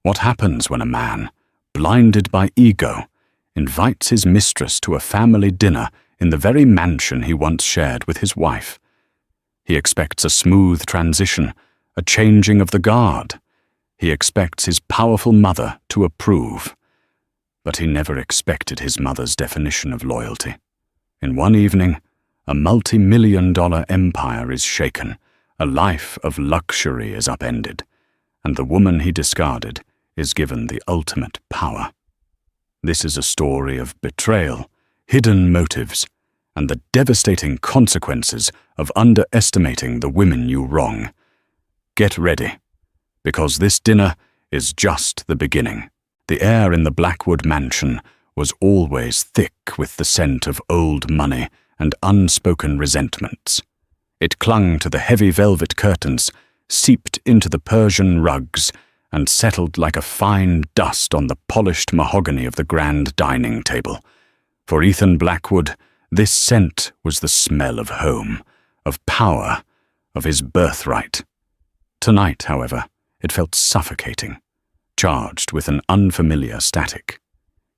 What happens when a man, blinded by ego, invites his mistress to a family dinner in the very mansion he once shared with his wife? He expects a smooth transition, a changing of the guard. He expects his powerful mother to approve. But he never expected his mother's definition of loyalty. In one evening, a multi-million-dollar empire is shaken, a life of luxury is upended, and the woman he discarded is given the ultimate power. This is a story of betrayal, hidden motives, and the devastating consequences of underestimating the women you wrong. Get ready, because this dinner is just the beginning. The air in the Blackwood mansion was always thick with the scent of old money and unspoken resentments. It clung to the heavy velvet curtains, seeped into the Persian rugs, and settled like a fine dust on the polished mahogany of the grand dining table. For Ethan Blackwood, this scent was the smell of home, of power, of his birthright. Tonight, however, it felt suffocating, charged with an unfamiliar static.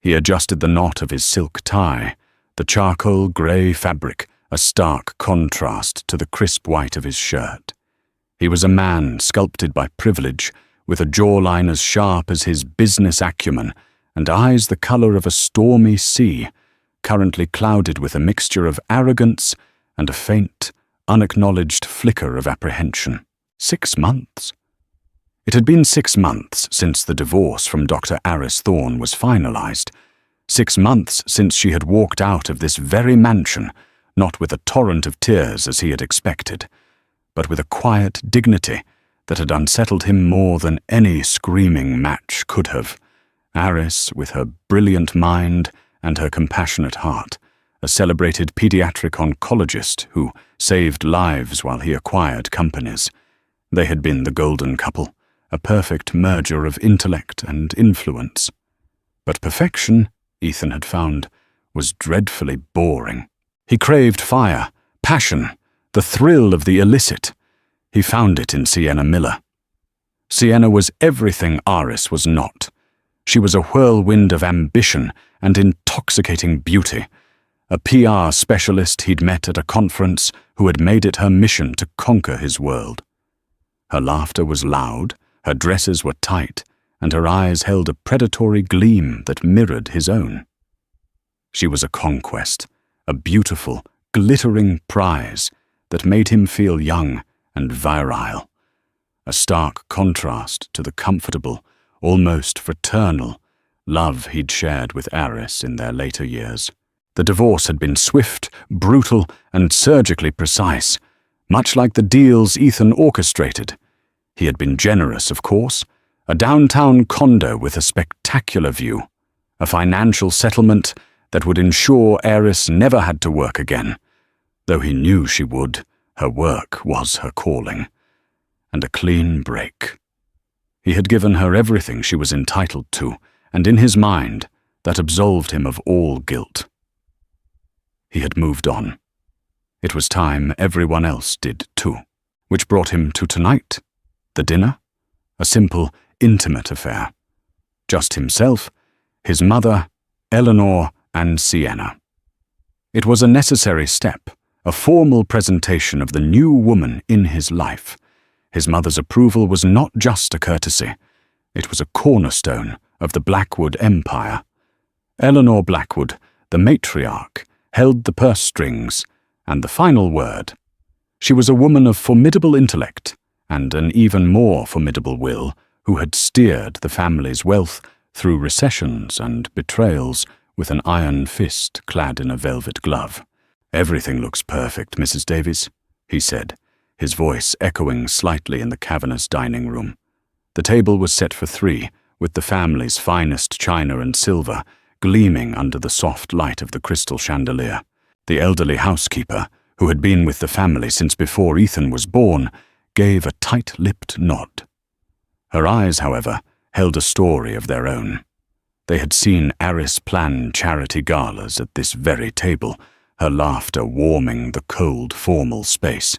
He adjusted the knot of his silk tie, the charcoal grey fabric a stark contrast to the crisp white of his shirt. He was a man sculpted by privilege, with a jawline as sharp as his business acumen and eyes the colour of a stormy sea, currently clouded with a mixture of arrogance and a faint, unacknowledged flicker of apprehension. 6 months? It had been 6 months since the divorce from Dr. Aris Thorne was finalized. 6 months since she had walked out of this very mansion, not with a torrent of tears as he had expected, but with a quiet dignity that had unsettled him more than any screaming match could have. Aris, with her brilliant mind and her compassionate heart, a celebrated pediatric oncologist who saved lives while he acquired companies. They had been the golden couple, a perfect merger of intellect and influence. But perfection, Ethan had found, was dreadfully boring. He craved fire, passion, the thrill of the illicit. He found it in Sienna Miller. Sienna was everything Aris was not. She was a whirlwind of ambition and intoxicating beauty, a PR specialist he'd met at a conference who had made it her mission to conquer his world. Her laughter was loud, her dresses were tight, and her eyes held a predatory gleam that mirrored his own. She was a conquest, a beautiful, glittering prize that made him feel young and virile, a stark contrast to the comfortable, almost fraternal, love he'd shared with Aris in their later years. The divorce had been swift, brutal, and surgically precise, much like the deals Ethan orchestrated. He had been generous, of course, a downtown condo with a spectacular view, a financial settlement that would ensure Aris never had to work again, though he knew she would. Her work was her calling, and a clean break. He had given her everything she was entitled to, and in his mind, that absolved him of all guilt. He had moved on. It was time everyone else did too, which brought him to tonight, the dinner, a simple, intimate affair. Just himself, his mother, Eleanor, and Sienna. It was a necessary step, a formal presentation of the new woman in his life. His mother's approval was not just a courtesy. It was a cornerstone of the Blackwood empire. Eleanor Blackwood, the matriarch, held the purse strings and the final word. She was a woman of formidable intellect and an even more formidable will who had steered the family's wealth through recessions and betrayals with an iron fist clad in a velvet glove. "Everything looks perfect, Mrs. Davies," he said, his voice echoing slightly in the cavernous dining room. The table was set for 3, with the family's finest china and silver gleaming under the soft light of the crystal chandelier. The elderly housekeeper, who had been with the family since before Ethan was born, gave a tight-lipped nod. Her eyes, however, held a story of their own. They had seen Aris plan charity galas at this very table, her laughter warming the cold, formal space.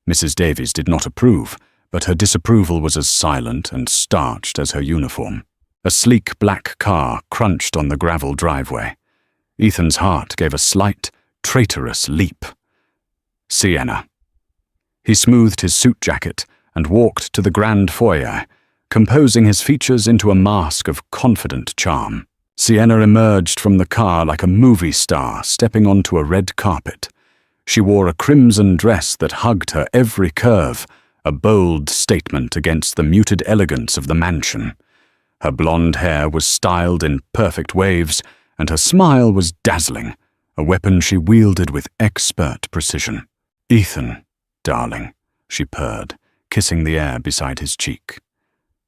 Mrs. Davies did not approve, but her disapproval was as silent and starched as her uniform. A sleek black car crunched on the gravel driveway. Ethan's heart gave a slight, traitorous leap. Sienna. He smoothed his suit jacket and walked to the grand foyer, composing his features into a mask of confident charm. Sienna emerged from the car like a movie star stepping onto a red carpet. She wore a crimson dress that hugged her every curve, a bold statement against the muted elegance of the mansion. Her blonde hair was styled in perfect waves, and her smile was dazzling, a weapon she wielded with expert precision. "Ethan, darling," she purred, kissing the air beside his cheek.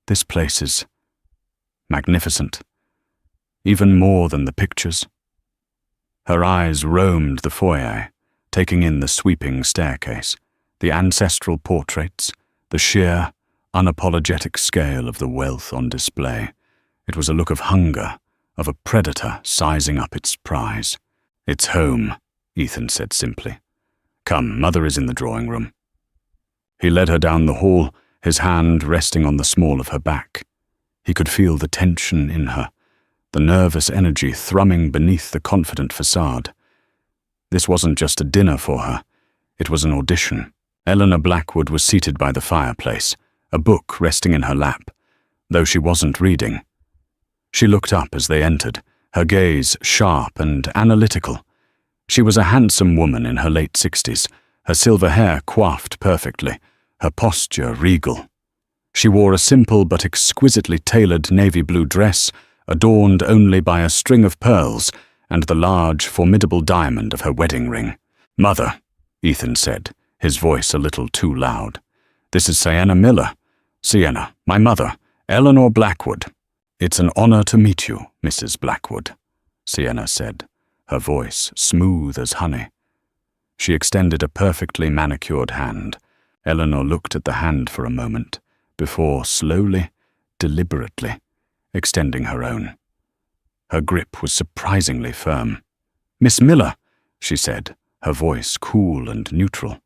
"This place is magnificent, even more than the pictures." Her eyes roamed the foyer, taking in the sweeping staircase, the ancestral portraits, the sheer, unapologetic scale of the wealth on display. It was a look of hunger, of a predator sizing up its prize. "It's home," Ethan said simply. "Come, Mother is in the drawing room." He led her down the hall, his hand resting on the small of her back. He could feel the tension in her, the nervous energy thrumming beneath the confident facade. This wasn't just a dinner for her, it was an audition. Eleanor Blackwood was seated by the fireplace, a book resting in her lap, though she wasn't reading. She looked up as they entered, her gaze sharp and analytical. She was a handsome woman in her late 60s, her silver hair coiffed perfectly, her posture regal. She wore a simple but exquisitely tailored navy blue dress, adorned only by a string of pearls and the large, formidable diamond of her wedding ring. "Mother," Ethan said, his voice a little too loud. "This is Sienna Miller. Sienna, my mother, Eleanor Blackwood." "It's an honor to meet you, Mrs. Blackwood," Sienna said, her voice smooth as honey. She extended a perfectly manicured hand. Eleanor looked at the hand for a moment, before slowly, deliberately, extending her own. Her grip was surprisingly firm. "Miss Miller," she said, her voice cool and neutral.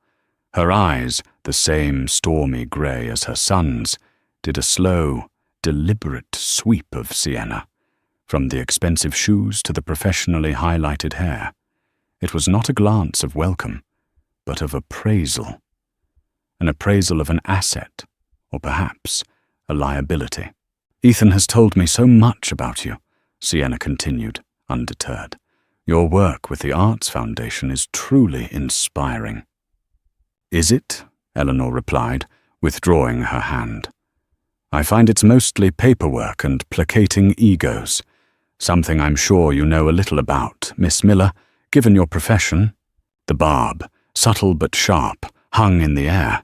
Her eyes, the same stormy grey as her son's, did a slow, deliberate sweep of Sienna, from the expensive shoes to the professionally highlighted hair. It was not a glance of welcome, but of appraisal. An appraisal of an asset, or perhaps a liability. "Ethan has told me so much about you," Sienna continued, undeterred. "Your work with the Arts Foundation is truly inspiring." "Is it?" Eleanor replied, withdrawing her hand. "I find it's mostly paperwork and placating egos, something I'm sure you know a little about, Miss Miller, given your profession." The barb, subtle but sharp, hung in the air.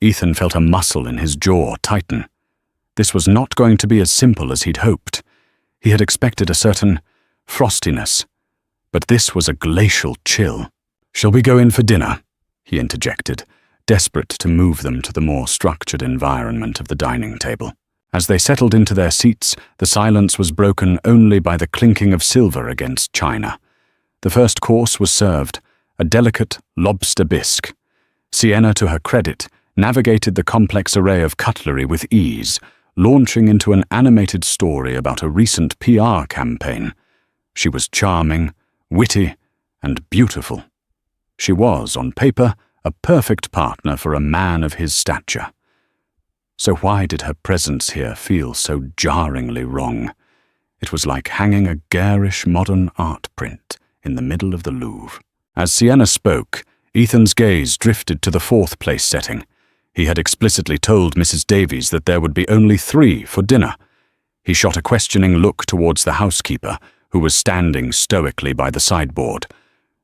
Ethan felt a muscle in his jaw tighten. This was not going to be as simple as he'd hoped. He had expected a certain frostiness, but this was a glacial chill. "Shall we go in for dinner?" he interjected, desperate to move them to the more structured environment of the dining table. As they settled into their seats, the silence was broken only by the clinking of silver against china. The first course was served, a delicate lobster bisque. Sienna, to her credit, navigated the complex array of cutlery with ease, launching into an animated story about a recent PR campaign. She was charming, witty, and beautiful. She was, on paper, a perfect partner for a man of his stature. So why did her presence here feel so jarringly wrong? It was like hanging a garish modern art print in the middle of the Louvre. As Sienna spoke, Ethan's gaze drifted to the fourth place setting. He had explicitly told Mrs. Davies that there would be only 3 for dinner. He shot a questioning look towards the housekeeper, who was standing stoically by the sideboard.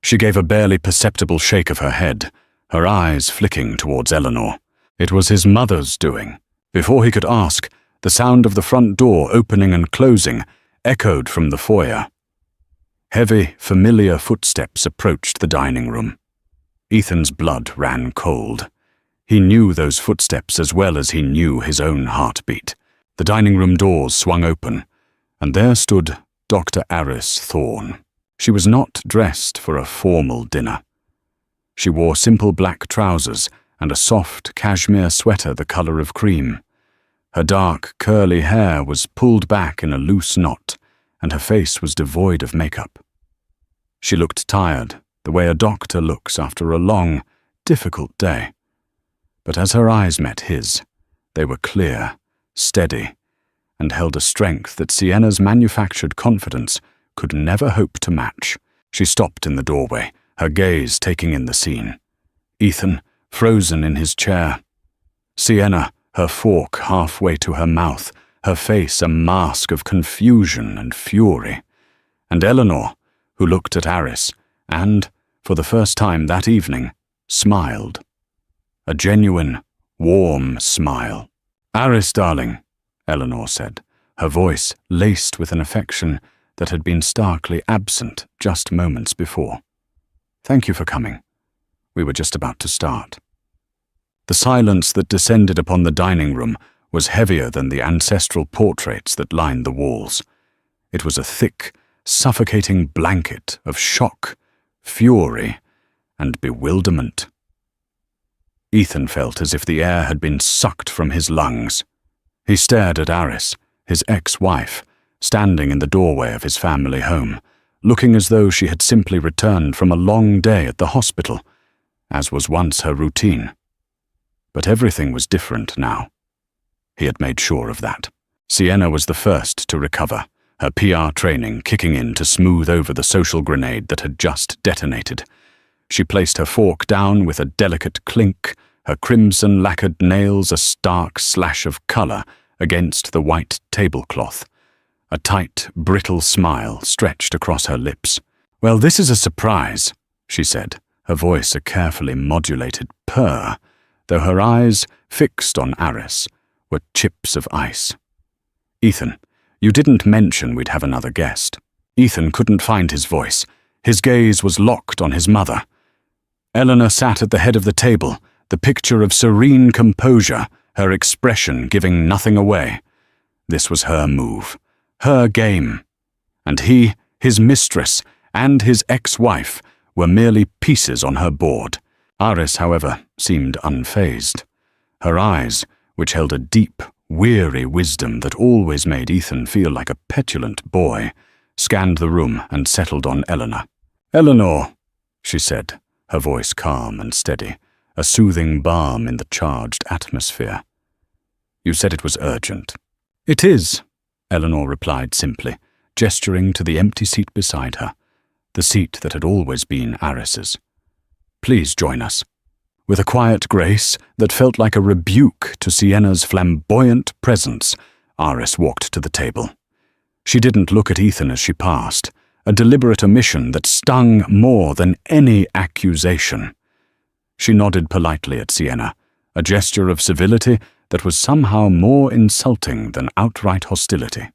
She gave a barely perceptible shake of her head, her eyes flicking towards Eleanor. It was his mother's doing. Before he could ask, the sound of the front door opening and closing echoed from the foyer. Heavy, familiar footsteps approached the dining room. Ethan's blood ran cold. He knew those footsteps as well as he knew his own heartbeat. The dining room doors swung open, and there stood Dr. Aris Thorne. She was not dressed for a formal dinner. She wore simple black trousers and a soft cashmere sweater the color of cream. Her dark, curly hair was pulled back in a loose knot, and her face was devoid of makeup. She looked tired, the way a doctor looks after a long, difficult day. But as her eyes met his, they were clear, steady, and held a strength that Sienna's manufactured confidence could never hope to match. She stopped in the doorway, her gaze taking in the scene. Ethan, frozen in his chair. Sienna, her fork halfway to her mouth, her face a mask of confusion and fury. And Eleanor, who looked at Aris and, for the first time that evening, smiled. A genuine, warm smile. "Aris, darling," Eleanor said, her voice laced with an affection that had been starkly absent just moments before. "Thank you for coming. We were just about to start." The silence that descended upon the dining room was heavier than the ancestral portraits that lined the walls. It was a thick, suffocating blanket of shock, fury, and bewilderment. Ethan felt as if the air had been sucked from his lungs. He stared at Aris, his ex-wife, standing in the doorway of his family home, looking as though she had simply returned from a long day at the hospital, as was once her routine. But everything was different now. He had made sure of that. Sienna was the first to recover, her PR training kicking in to smooth over the social grenade that had just detonated. She placed her fork down with a delicate clink, her crimson lacquered nails a stark slash of color against the white tablecloth. A tight, brittle smile stretched across her lips. "Well, this is a surprise," she said, her voice a carefully modulated purr, though her eyes, fixed on Aris, were chips of ice. "Ethan, you didn't mention we'd have another guest." Ethan couldn't find his voice. His gaze was locked on his mother. Eleanor sat at the head of the table, the picture of serene composure, her expression giving nothing away. This was her move, her game. And he, his mistress, and his ex-wife were merely pieces on her board. Aris, however, seemed unfazed. Her eyes, which held a deep, weary wisdom that always made Ethan feel like a petulant boy, scanned the room and settled on Eleanor. "Eleanor," she said, her voice calm and steady, a soothing balm in the charged atmosphere. "You said it was urgent." "It is," Eleanor replied simply, gesturing to the empty seat beside her, the seat that had always been Aris's. "Please join us." With a quiet grace that felt like a rebuke to Sienna's flamboyant presence, Aris walked to the table. She didn't look at Ethan as she passed, a deliberate omission that stung more than any accusation. She nodded politely at Sienna, a gesture of civility that was somehow more insulting than outright hostility.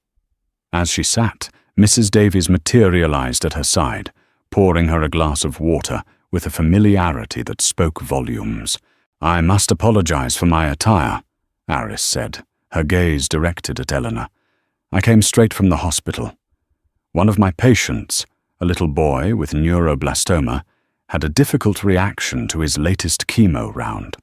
As she sat, Mrs. Davies materialized at her side, pouring her a glass of water with a familiarity that spoke volumes. "I must apologize for my attire," Aris said, her gaze directed at Eleanor. "I came straight from the hospital. One of my patients, a little boy with neuroblastoma, had a difficult reaction to his latest chemo round."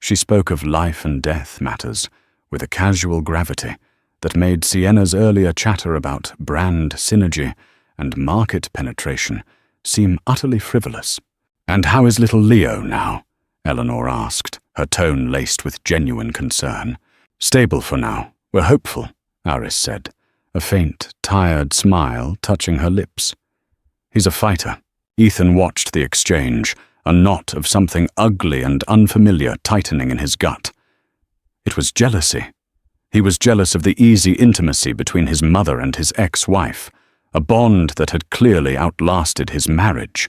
She spoke of life and death matters with a casual gravity that made Sienna's earlier chatter about brand synergy and market penetration seem utterly frivolous. "And how is little Leo now?" Eleanor asked, her tone laced with genuine concern. "Stable for now. We're hopeful," Aris said, a faint, tired smile touching her lips. "He's a fighter." Ethan watched the exchange, a knot of something ugly and unfamiliar tightening in his gut. It was jealousy. He was jealous of the easy intimacy between his mother and his ex-wife, a bond that had clearly outlasted his marriage.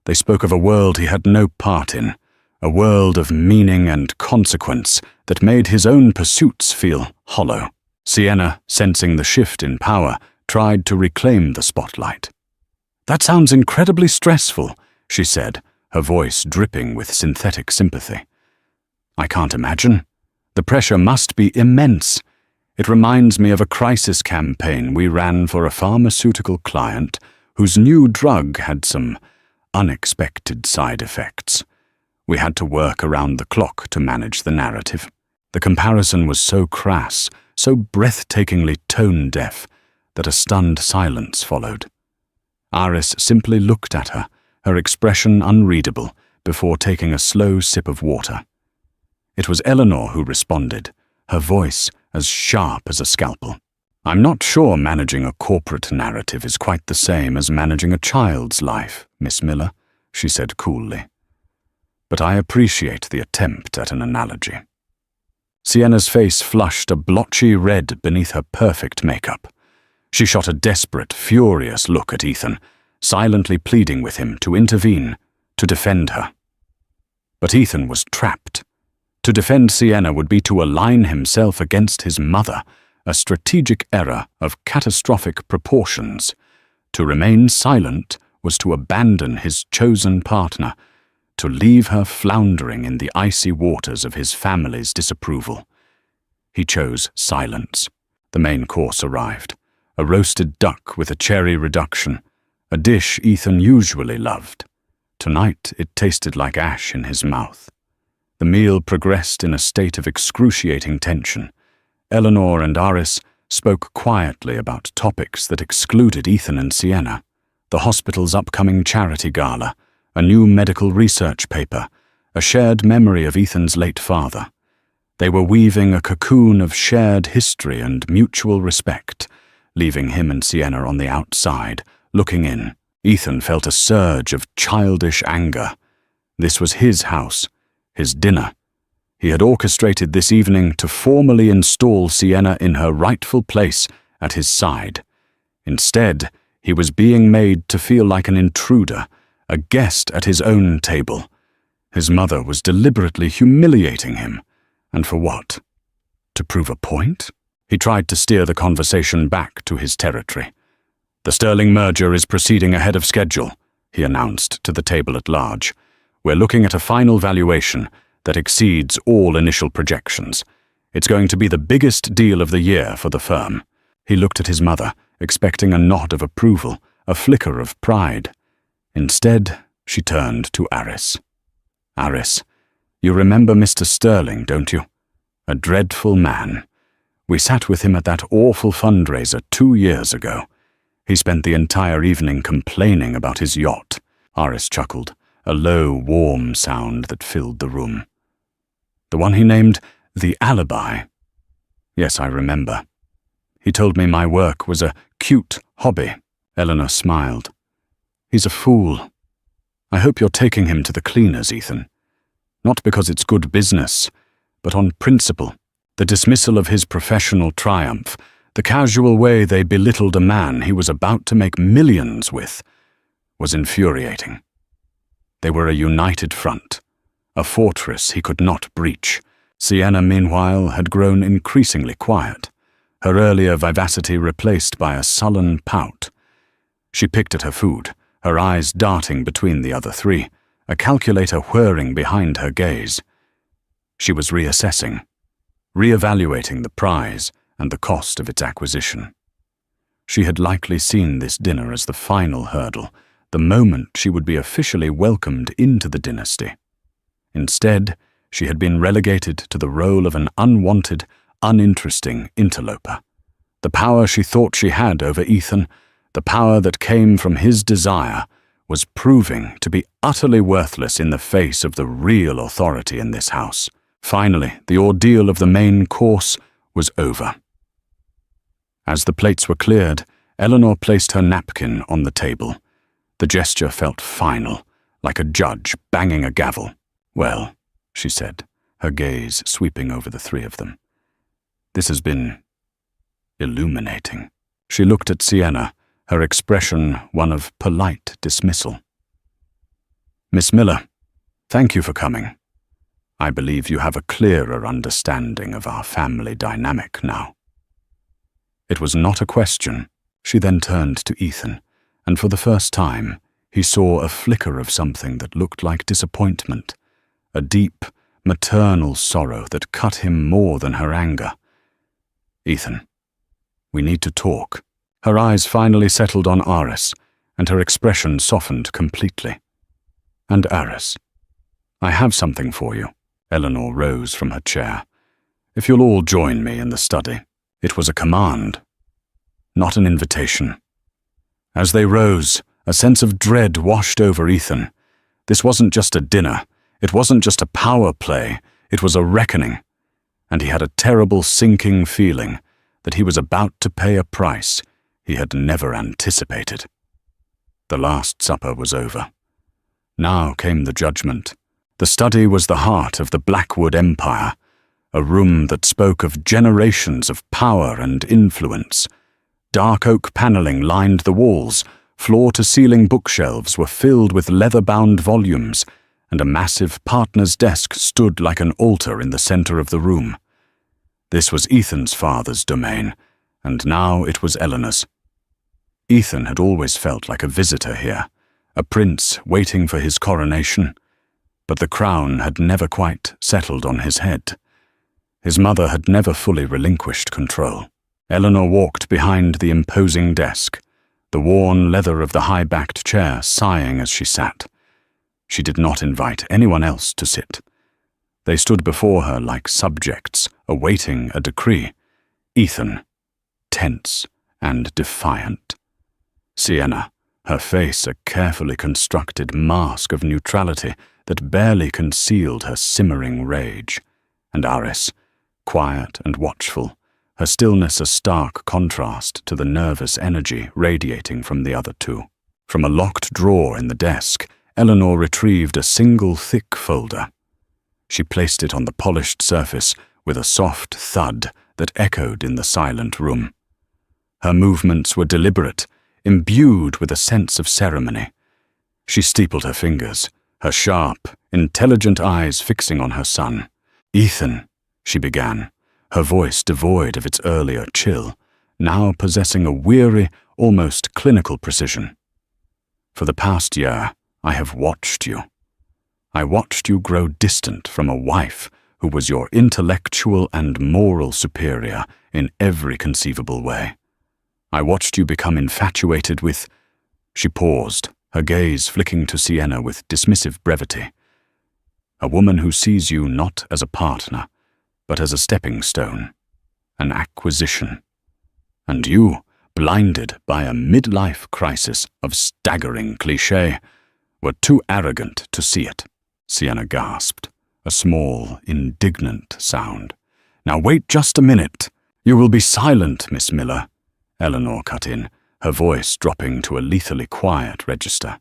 They spoke of a world he had no part in, a world of meaning and consequence that made his own pursuits feel hollow. Sienna, sensing the shift in power, tried to reclaim the spotlight. "That sounds incredibly stressful," she said, her voice dripping with synthetic sympathy. "I can't imagine. The pressure must be immense. It reminds me of a crisis campaign we ran for a pharmaceutical client whose new drug had some unexpected side effects. We had to work around the clock to manage the narrative. The comparison was so crass, so breathtakingly tone-deaf, that a stunned silence followed. Aris simply looked at her, her expression unreadable, before taking a slow sip of water. It was Eleanor who responded, her voice as sharp as a scalpel. "I'm not sure managing a corporate narrative is quite the same as managing a child's life, Miss Miller," she said coolly. "But I appreciate the attempt at an analogy." Sienna's face flushed a blotchy red beneath her perfect makeup. She shot a desperate, furious look at Ethan, silently pleading with him to intervene, to defend her. But Ethan was trapped. To defend Sienna would be to align himself against his mother, a strategic error of catastrophic proportions. To remain silent was to abandon his chosen partner, to leave her floundering in the icy waters of his family's disapproval. He chose silence. The main course arrived. A roasted duck with a cherry reduction, a dish Ethan usually loved. Tonight it tasted like ash in his mouth. The meal progressed in a state of excruciating tension. Eleanor and Aris spoke quietly about topics that excluded Ethan and Sienna: the hospital's upcoming charity gala, a new medical research paper, a shared memory of Ethan's late father. They were weaving a cocoon of shared history and mutual respect, leaving him and Sienna on the outside, looking in. Ethan felt a surge of childish anger. This was his house, his dinner. He had orchestrated this evening to formally install Sienna in her rightful place at his side. Instead, he was being made to feel like an intruder, a guest at his own table. His mother was deliberately humiliating him. And for what? To prove a point? He tried to steer the conversation back to his territory. "The Sterling merger is proceeding ahead of schedule," he announced to the table at large. "We're looking at a final valuation that exceeds all initial projections. It's going to be the biggest deal of the year for the firm." He looked at his mother, expecting a nod of approval, a flicker of pride. Instead, she turned to Aris. "Aris, you remember Mr. Sterling, don't you? A dreadful man. We sat with him at that awful fundraiser 2 years ago. He spent the entire evening complaining about his yacht." Aris chuckled, a low, warm sound that filled the room. "The one he named the Alibi?" "Yes, I remember. He told me my work was a cute hobby." Eleanor smiled. "He's a fool. I hope you're taking him to the cleaners, Ethan. Not because it's good business, but on principle. The dismissal of his professional triumph, the casual way they belittled a man he was about to make millions with, was infuriating. They were a united front, a fortress he could not breach. Sienna, meanwhile, had grown increasingly quiet, her earlier vivacity replaced by a sullen pout. She picked at her food, her eyes darting between the other three, a calculator whirring behind her gaze. She was reassessing, reevaluating the prize and the cost of its acquisition. She had likely seen this dinner as the final hurdle, the moment she would be officially welcomed into the dynasty. Instead, she had been relegated to the role of an unwanted, uninteresting interloper. The power she thought she had over Ethan, the power that came from his desire, was proving to be utterly worthless in the face of the real authority in this house. Finally, the ordeal of the main course was over. As the plates were cleared, Eleanor placed her napkin on the table. The gesture felt final, like a judge banging a gavel. "Well," she said, her gaze sweeping over the three of them. "This has been illuminating." She looked at Sienna, her expression one of polite dismissal. "Miss Miller, thank you for coming. I believe you have a clearer understanding of our family dynamic now." It was not a question. She then turned to Ethan, and for the first time, he saw a flicker of something that looked like disappointment, a deep, maternal sorrow that cut him more than her anger. "Ethan, we need to talk." Her eyes finally settled on Aris, and her expression softened completely. "And Aris, I have something for you. Eleanor rose from her chair. If you'll all join me in the study. It was a command, not an invitation. As they rose, a sense of dread washed over Ethan. This wasn't just a dinner. It wasn't just a power play. It was a reckoning. And he had a terrible sinking feeling that he was about to pay a price he had never anticipated. The Last Supper was over. Now came the judgment. The study was the heart of the Blackwood Empire, a room that spoke of generations of power and influence. Dark oak paneling lined the walls, floor-to-ceiling bookshelves were filled with leather-bound volumes, and a massive partner's desk stood like an altar in the center of the room. This was Ethan's father's domain, and now it was Eleanor's. Ethan had always felt like a visitor here, a prince waiting for his coronation, but the crown had never quite settled on his head. His mother had never fully relinquished control. Eleanor walked behind the imposing desk, the worn leather of the high-backed chair sighing as she sat. She did not invite anyone else to sit. They stood before her like subjects, awaiting a decree. Ethan, tense and defiant. Sienna, her face a carefully constructed mask of neutrality that barely concealed her simmering rage. And Aris, quiet and watchful, her stillness a stark contrast to the nervous energy radiating from the other two. From a locked drawer in the desk, Eleanor retrieved a single thick folder. She placed it on the polished surface with a soft thud that echoed in the silent room. Her movements were deliberate, imbued with a sense of ceremony. She steepled her fingers, her sharp, intelligent eyes fixing on her son. "Ethan," she began, her voice devoid of its earlier chill, now possessing a weary, almost clinical precision. "For the past year, I have watched you. I watched you grow distant from a wife who was your intellectual and moral superior in every conceivable way. I watched you become infatuated with—" She paused, her gaze flicking to Sienna with dismissive brevity. "A woman who sees you not as a partner, but as a stepping stone, an acquisition. And you, blinded by a midlife crisis of staggering cliché, were too arrogant to see it." Sienna gasped, a small, indignant sound. "Now wait just a minute. You will be silent, Miss Miller," Eleanor cut in, her voice dropping to a lethally quiet register.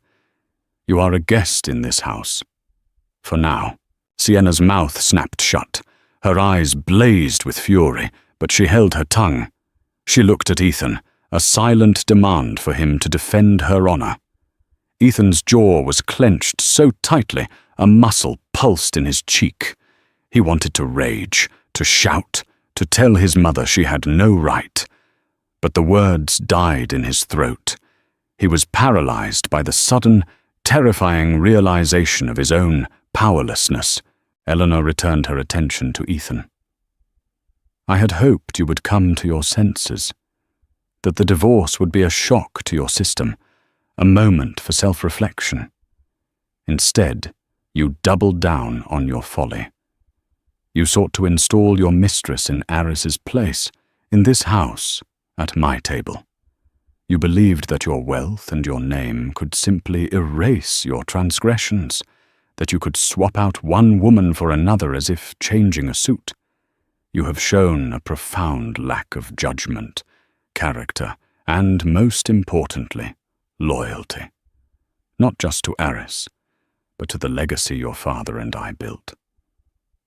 "You are a guest in this house. For now." Sienna's mouth snapped shut. Her eyes blazed with fury, but she held her tongue. She looked at Ethan, a silent demand for him to defend her honor. Ethan's jaw was clenched so tightly a muscle pulsed in his cheek. He wanted to rage, to shout, to tell his mother she had no right. But the words died in his throat. He was paralyzed by the sudden, terrifying realization of his own powerlessness. Eleanor returned her attention to Ethan. "I had hoped you would come to your senses, that the divorce would be a shock to your system, a moment for self-reflection. Instead, you doubled down on your folly. You sought to install your mistress in Aris's place, in this house, at my table. You believed that your wealth and your name could simply erase your transgressions, that you could swap out one woman for another as if changing a suit. You have shown a profound lack of judgment, character, and, most importantly, loyalty. Not just to Aris, but to the legacy your father and I built.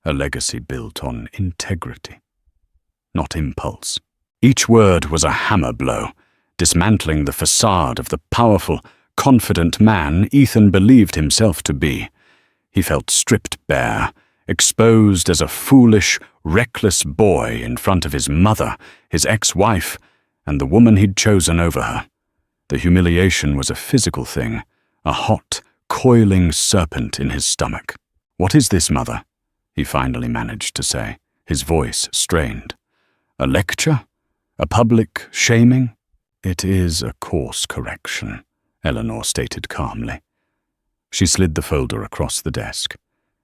A legacy built on integrity, not impulse." Each word was a hammer blow, dismantling the facade of the powerful, confident man Ethan believed himself to be. He felt stripped bare, exposed as a foolish, reckless boy in front of his mother, his ex-wife, and the woman he'd chosen over her. The humiliation was a physical thing, a hot, coiling serpent in his stomach. "What is this, Mother?" he finally managed to say, his voice strained. "A lecture? A public shaming?" "It is a course correction," Eleanor stated calmly. She slid the folder across the desk.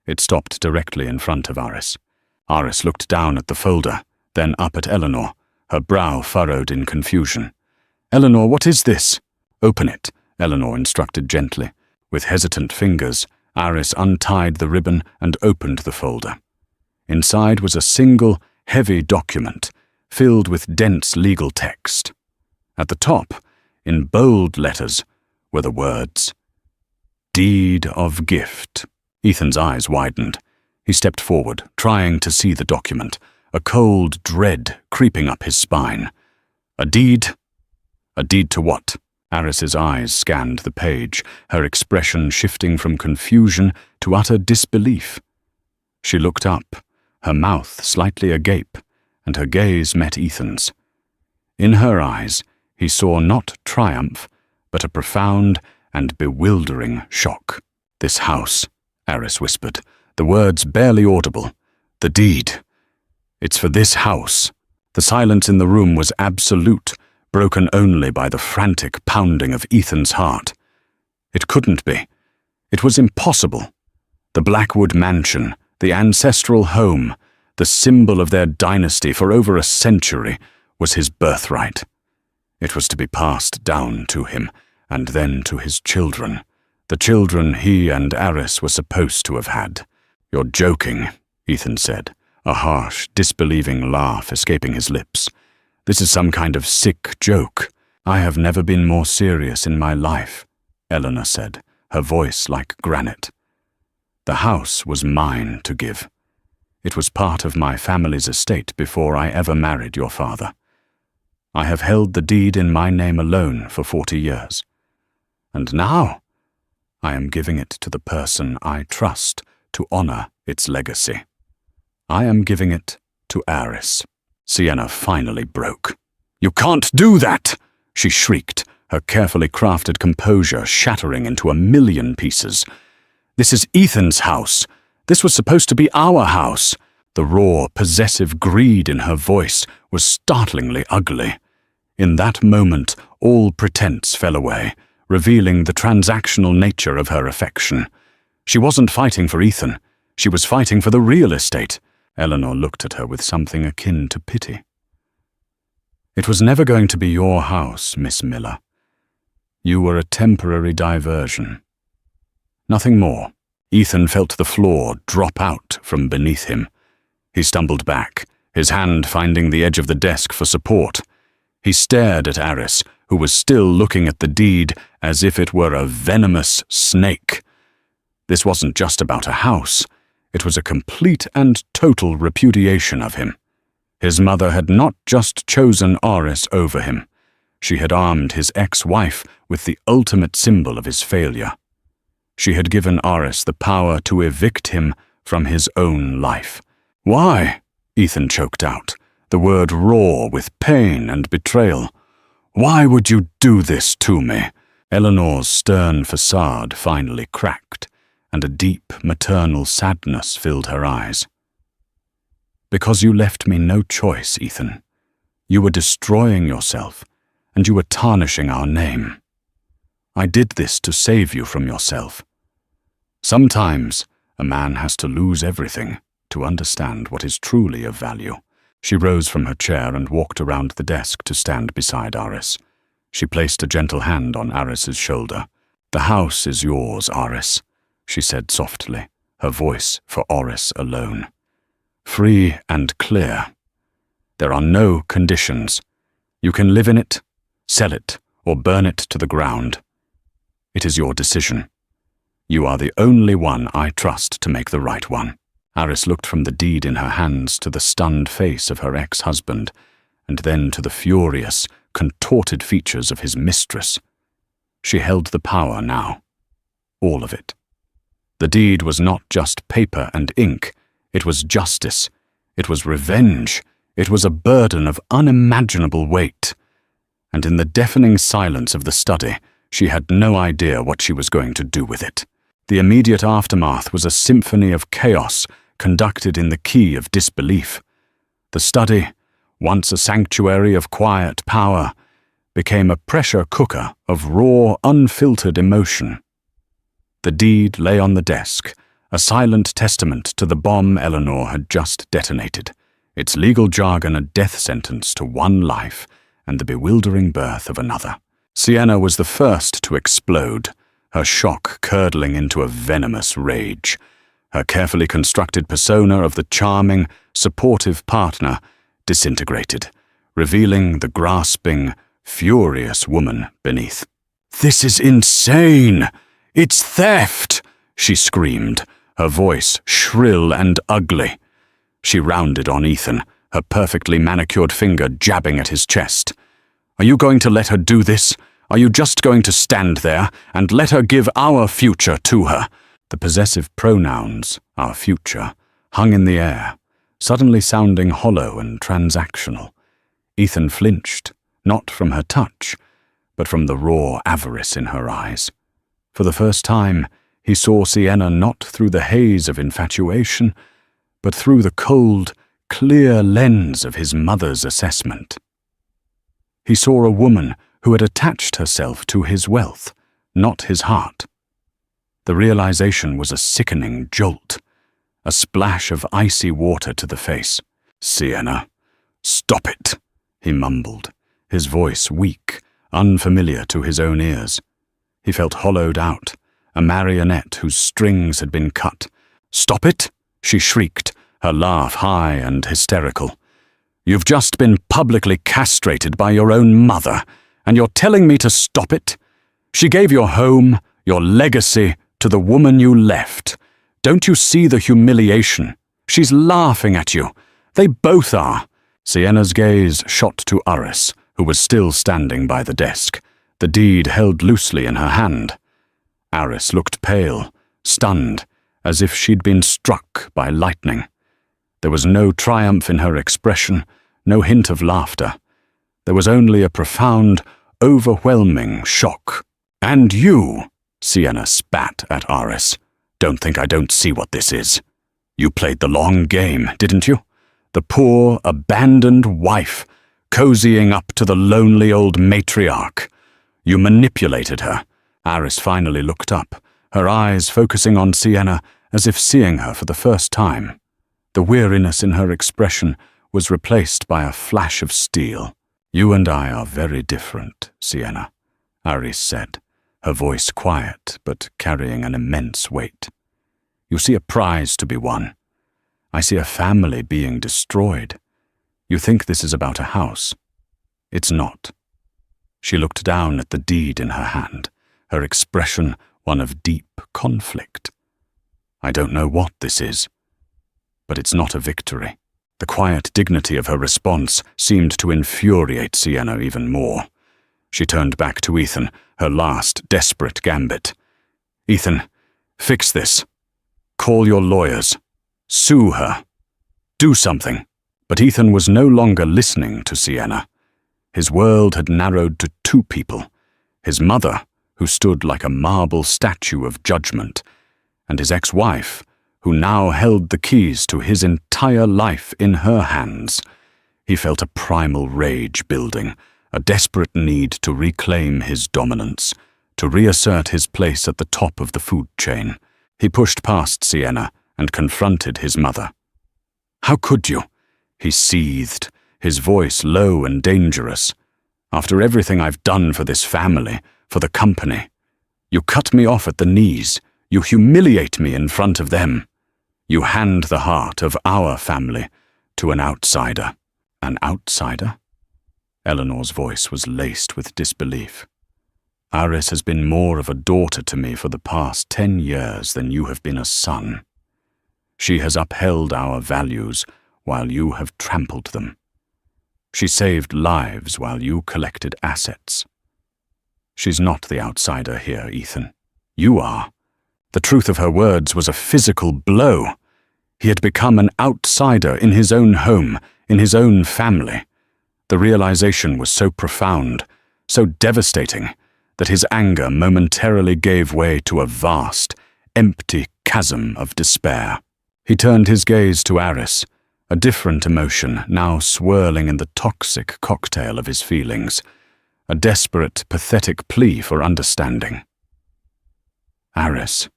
It stopped directly in front of Aris. Aris looked down at the folder, then up at Eleanor, her brow furrowed in confusion. "Eleanor, what is this?" "Open it," Eleanor instructed gently. With hesitant fingers, Aris untied the ribbon and opened the folder. Inside was a single, heavy document, filled with dense legal text. At the top, in bold letters, were the words, "Deed of Gift." Ethan's eyes widened. He stepped forward, trying to see the document, a cold dread creeping up his spine. "A deed? A deed to what?" Aris's eyes scanned the page, her expression shifting from confusion to utter disbelief. She looked up, her mouth slightly agape, and her gaze met Ethan's. In her eyes, he saw not triumph, but a profound and bewildering shock. "This house," Aris whispered, the words barely audible. "The deed. It's for this house." The silence in the room was absolute, broken only by the frantic pounding of Ethan's heart. It couldn't be. It was impossible. The Blackwood mansion, the ancestral home, the symbol of their dynasty for over a century, was his birthright. It was to be passed down to him, and then to his children, the children he and Aris were supposed to have had. "You're joking," Ethan said, a harsh, disbelieving laugh escaping his lips. "This is some kind of sick joke." "I have never been more serious in my life," Eleanor said, her voice like granite. "The house was mine to give. It was part of my family's estate before I ever married your father. I have held the deed in my name alone for 40 years. And now, I am giving it to the person I trust to honor its legacy. I am giving it to Aris." Sienna finally broke. "You can't do that!" she shrieked, her carefully crafted composure shattering into a million pieces. "This is Ethan's house. This was supposed to be our house." The raw, possessive greed in her voice was startlingly ugly. In that moment, all pretense fell away, revealing the transactional nature of her affection. She wasn't fighting for Ethan. She was fighting for the real estate. Eleanor looked at her with something akin to pity. "It was never going to be your house, Miss Miller. You were a temporary diversion. Nothing more." Ethan felt the floor drop out from beneath him. He stumbled back, his hand finding the edge of the desk for support. He stared at Aris, who was still looking at the deed as if it were a venomous snake. This wasn't just about a house. It was a complete and total repudiation of him. His mother had not just chosen Aris over him. She had armed his ex-wife with the ultimate symbol of his failure. She had given Aris the power to evict him from his own life. "Why?" Ethan choked out, the word raw with pain and betrayal. "Why would you do this to me?" Eleanor's stern facade finally cracked, and a deep maternal sadness filled her eyes. "Because you left me no choice, Ethan. You were destroying yourself, and you were tarnishing our name. I did this to save you from yourself. Sometimes a man has to lose everything to understand what is truly of value." She rose from her chair and walked around the desk to stand beside Aris. She placed a gentle hand on Aris's shoulder. "The house is yours, Aris," she said softly, her voice for Aris alone. "Free and clear. There are no conditions. You can live in it, sell it, or burn it to the ground. It is your decision. You are the only one I trust to make the right one." Aris looked from the deed in her hands to the stunned face of her ex-husband, and then to the furious, contorted features of his mistress. She held the power now. All of it. The deed was not just paper and ink. It was justice. It was revenge. It was a burden of unimaginable weight. And in the deafening silence of the study, she had no idea what she was going to do with it. The immediate aftermath was a symphony of chaos conducted in the key of disbelief. The study, once a sanctuary of quiet power, became a pressure cooker of raw, unfiltered emotion. The deed lay on the desk, a silent testament to the bomb Eleanor had just detonated, its legal jargon a death sentence to one life and the bewildering birth of another. Sienna was the first to explode, her shock curdling into a venomous rage. Her carefully constructed persona of the charming, supportive partner disintegrated, revealing the grasping, furious woman beneath. "This is insane! It's theft!" she screamed, her voice shrill and ugly. She rounded on Ethan, her perfectly manicured finger jabbing at his chest. "Are you going to let her do this? Are you just going to stand there and let her give our future to her?" The possessive pronouns, our future, hung in the air, suddenly sounding hollow and transactional. Ethan flinched, not from her touch, but from the raw avarice in her eyes. For the first time, he saw Sienna not through the haze of infatuation, but through the cold, clear lens of his mother's assessment. He saw a woman who had attached herself to his wealth, not his heart. The realization was a sickening jolt, a splash of icy water to the face. "Sienna, stop it," he mumbled, his voice weak, unfamiliar to his own ears. He felt hollowed out, a marionette whose strings had been cut. "Stop it?" she shrieked, her laugh high and hysterical. "You've just been publicly castrated by your own mother, and you're telling me to stop it? She gave your home, your legacy, to the woman you left. Don't you see the humiliation? She's laughing at you. They both are." Sienna's gaze shot to Aris, who was still standing by the desk, the deed held loosely in her hand. Aris looked pale, stunned, as if she'd been struck by lightning. There was no triumph in her expression, no hint of laughter. There was only a profound, overwhelming shock. "And you," Sienna spat at Aris, "don't think I don't see what this is. You played the long game, didn't you? The poor, abandoned wife, cozying up to the lonely old matriarch. You manipulated her." Aris finally looked up, her eyes focusing on Sienna as if seeing her for the first time. The weariness in her expression was replaced by a flash of steel. "You and I are very different, Sienna," Aris said, her voice quiet but carrying an immense weight. "You see a prize to be won. I see a family being destroyed. You think this is about a house. It's not." She looked down at the deed in her hand, her expression one of deep conflict. "I don't know what this is, but it's not a victory." The quiet dignity of her response seemed to infuriate Sienna even more. She turned back to Ethan, her last desperate gambit. "Ethan, fix this. Call your lawyers. Sue her. Do something." But Ethan was no longer listening to Sienna. His world had narrowed to two people: his mother, who stood like a marble statue of judgment, and his ex-wife, who now held the keys to his entire life in her hands. He felt a primal rage building, a desperate need to reclaim his dominance, to reassert his place at the top of the food chain. He pushed past Sienna and confronted his mother. "How could you?" he seethed, his voice low and dangerous. "After everything I've done for this family, for the company. You cut me off at the knees. You humiliate me in front of them. You hand the heart of our family to an outsider." "An outsider?" Eleanor's voice was laced with disbelief. "Aris has been more of a daughter to me for the past 10 years than you have been a son. She has upheld our values while you have trampled them. She saved lives while you collected assets. She's not the outsider here, Ethan. You are." The truth of her words was a physical blow. He had become an outsider in his own home, in his own family. The realization was so profound, so devastating, that his anger momentarily gave way to a vast, empty chasm of despair. He turned his gaze to Aris, a different emotion now swirling in the toxic cocktail of his feelings, a desperate, pathetic plea for understanding. "Aris,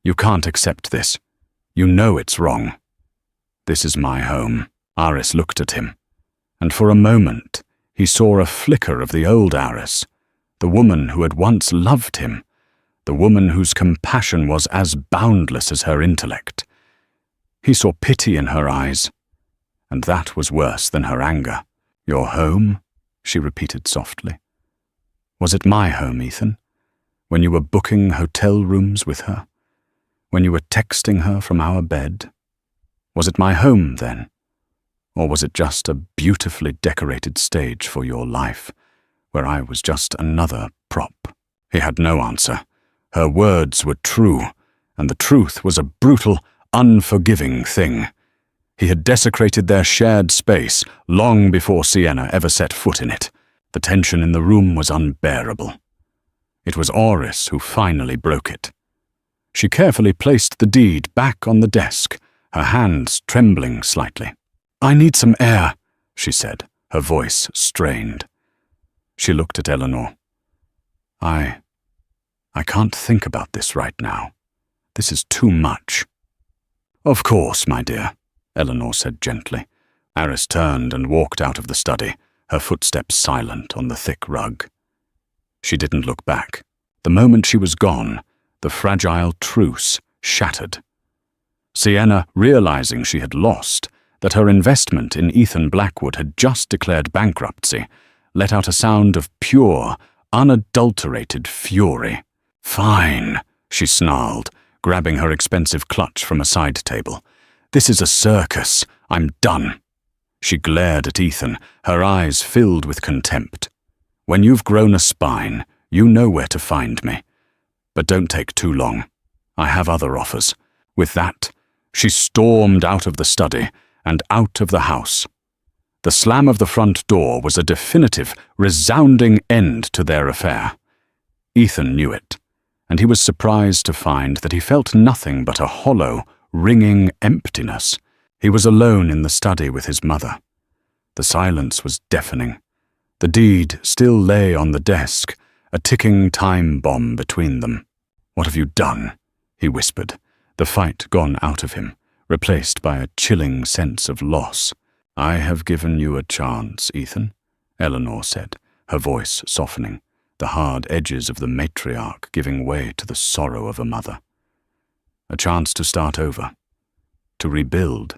you can't accept this. You know it's wrong. This is my home. Aris looked at him, and for a moment he saw a flicker of the old Aris, the woman who had once loved him, the woman whose compassion was as boundless as her intellect. He saw pity in her eyes, and that was worse than her anger. Your home? She repeated softly. Was it my home, Ethan? When you were booking hotel rooms with her? When you were texting her from our bed? Was it my home then? Or was it just a beautifully decorated stage for your life, where I was just another prop? He had no answer. Her words were true, and the truth was a brutal, unforgiving thing. He had desecrated their shared space long before Sienna ever set foot in it. The tension in the room was unbearable. It was Aris who finally broke it. She carefully placed the deed back on the desk, her hands trembling slightly. I need some air, she said, her voice strained. She looked at Eleanor. I can't think about this right now. This is too much. Of course, my dear, Eleanor said gently. Aris turned and walked out of the study, her footsteps silent on the thick rug. She didn't look back. The moment she was gone, the fragile truce shattered. Sienna, realizing she had lost, that her investment in Ethan Blackwood had just declared bankruptcy, let out a sound of pure, unadulterated fury. Fine, she snarled, grabbing her expensive clutch from a side table. This is a circus. I'm done. She glared at Ethan, her eyes filled with contempt. When you've grown a spine, you know where to find me. But don't take too long. I have other offers. With that, she stormed out of the study and out of the house. The slam of the front door was a definitive, resounding end to their affair. Ethan knew it, and he was surprised to find that he felt nothing but a hollow, ringing emptiness. He was alone in the study with his mother. The silence was deafening. The deed still lay on the desk, a ticking time bomb between them. What have you done? He whispered, the fight gone out of him, replaced by a chilling sense of loss. I have given you a chance, Ethan, Eleanor said, her voice softening, the hard edges of the matriarch giving way to the sorrow of a mother. A chance to start over, to rebuild.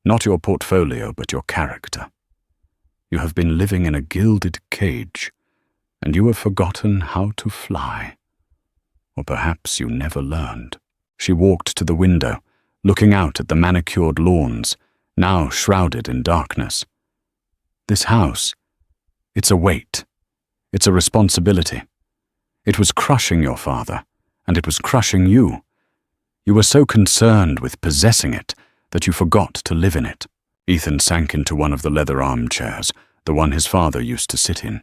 Not your portfolio, but your character. You have been living in a gilded cage, and you have forgotten how to fly. Or perhaps you never learned. She walked to the window, looking out at the manicured lawns, now shrouded in darkness. This house, it's a weight. It's a responsibility. It was crushing your father, and it was crushing you. You were so concerned with possessing it that you forgot to live in it. Ethan sank into one of the leather armchairs, the one his father used to sit in.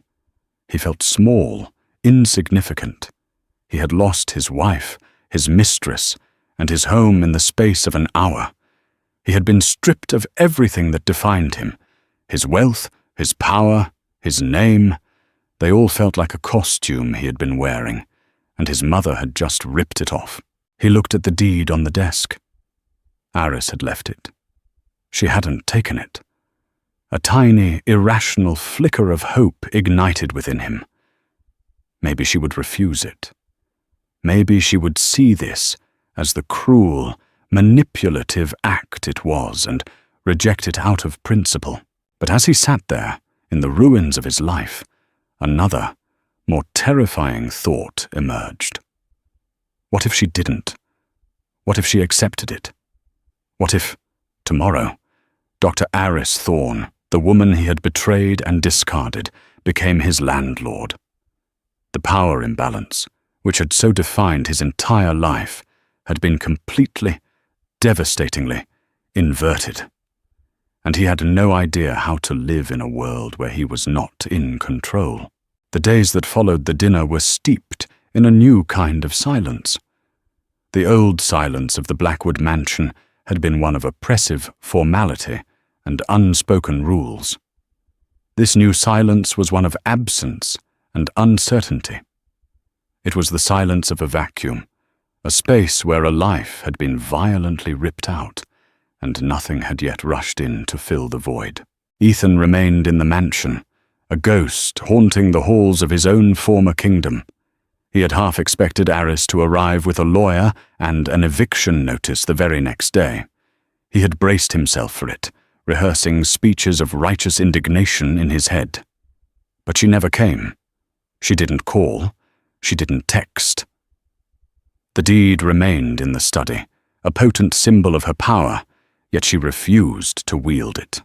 He felt small, insignificant. He had lost his wife, his mistress, and his home in the space of an hour. He had been stripped of everything that defined him. His wealth, his power, his name. They all felt like a costume he had been wearing, and his mother had just ripped it off. He looked at the deed on the desk. Aris had left it. She hadn't taken it. A tiny, irrational flicker of hope ignited within him. Maybe she would refuse it. Maybe she would see this as the cruel, manipulative act it was and reject it out of principle. But as he sat there, in the ruins of his life, another, more terrifying thought emerged. What if she didn't? What if she accepted it? What if, tomorrow, Dr. Aris Thorne, the woman he had betrayed and discarded, became his landlord? The power imbalance, which had so defined his entire life, had been completely, devastatingly inverted. And he had no idea how to live in a world where he was not in control. The days that followed the dinner were steeped in a new kind of silence. The old silence of the Blackwood mansion had been one of oppressive formality and unspoken rules. This new silence was one of absence and uncertainty. It was the silence of a vacuum, a space where a life had been violently ripped out, and nothing had yet rushed in to fill the void. Ethan remained in the mansion, a ghost haunting the halls of his own former kingdom. He had half expected Aris to arrive with a lawyer and an eviction notice the very next day. He had braced himself for it, rehearsing speeches of righteous indignation in his head. But she never came. She didn't call. She didn't text. The deed remained in the study, a potent symbol of her power, yet she refused to wield it.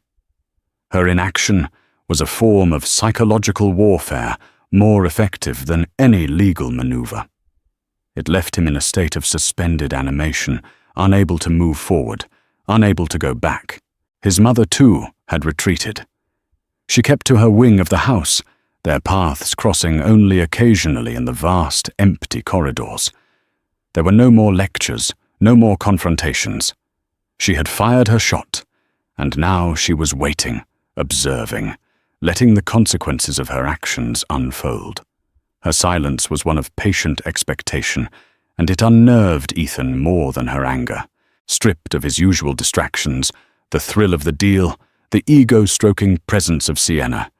Her inaction was a form of psychological warfare more effective than any legal maneuver. It left him in a state of suspended animation, unable to move forward, unable to go back. His mother, too, had retreated. She kept to her wing of the house, their paths crossing only occasionally in the vast, empty corridors. There were no more lectures, no more confrontations. She had fired her shot, and now she was waiting, observing, letting the consequences of her actions unfold. Her silence was one of patient expectation, and it unnerved Ethan more than her anger. Stripped of his usual distractions, the thrill of the deal, the ego-stroking presence of Sienna,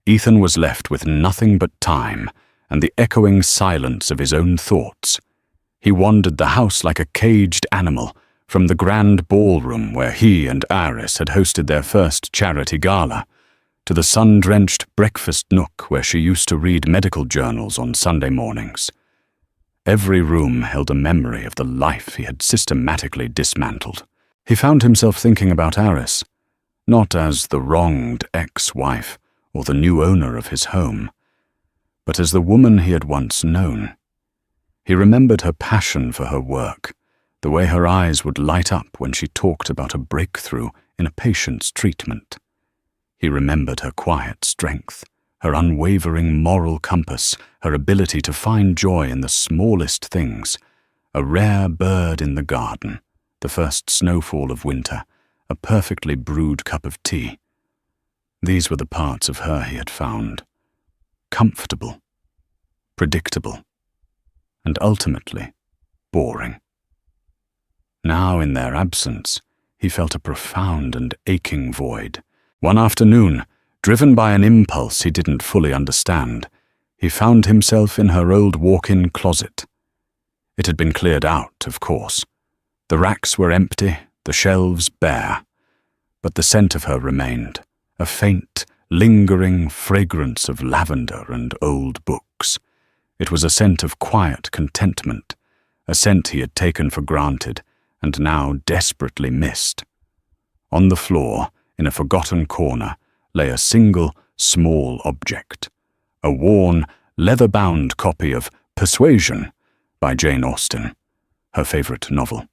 Ethan was left with nothing but time and the echoing silence of his own thoughts. He wandered the house like a caged animal, from the grand ballroom where he and Aris had hosted their first charity gala, to the sun-drenched breakfast nook where she used to read medical journals on Sunday mornings. Every room held a memory of the life he had systematically dismantled. He found himself thinking about Aris, not as the wronged ex-wife or the new owner of his home, but as the woman he had once known. He remembered her passion for her work, the way her eyes would light up when she talked about a breakthrough in a patient's treatment. He remembered her quiet strength, her unwavering moral compass, her ability to find joy in the smallest things, a rare bird in the garden, the first snowfall of winter, a perfectly brewed cup of tea. These were the parts of her he had found comfortable, predictable, and ultimately boring. Now, in their absence, he felt a profound and aching void. One afternoon, driven by an impulse he didn't fully understand, he found himself in her old walk-in closet. It had been cleared out, of course. The racks were empty, the shelves bare, but the scent of her remained, a faint, lingering fragrance of lavender and old books. It was a scent of quiet contentment, a scent he had taken for granted and now desperately missed. On the floor, in a forgotten corner, lay a single, small object, a worn, leather-bound copy of Persuasion by Jane Austen, her favorite novel.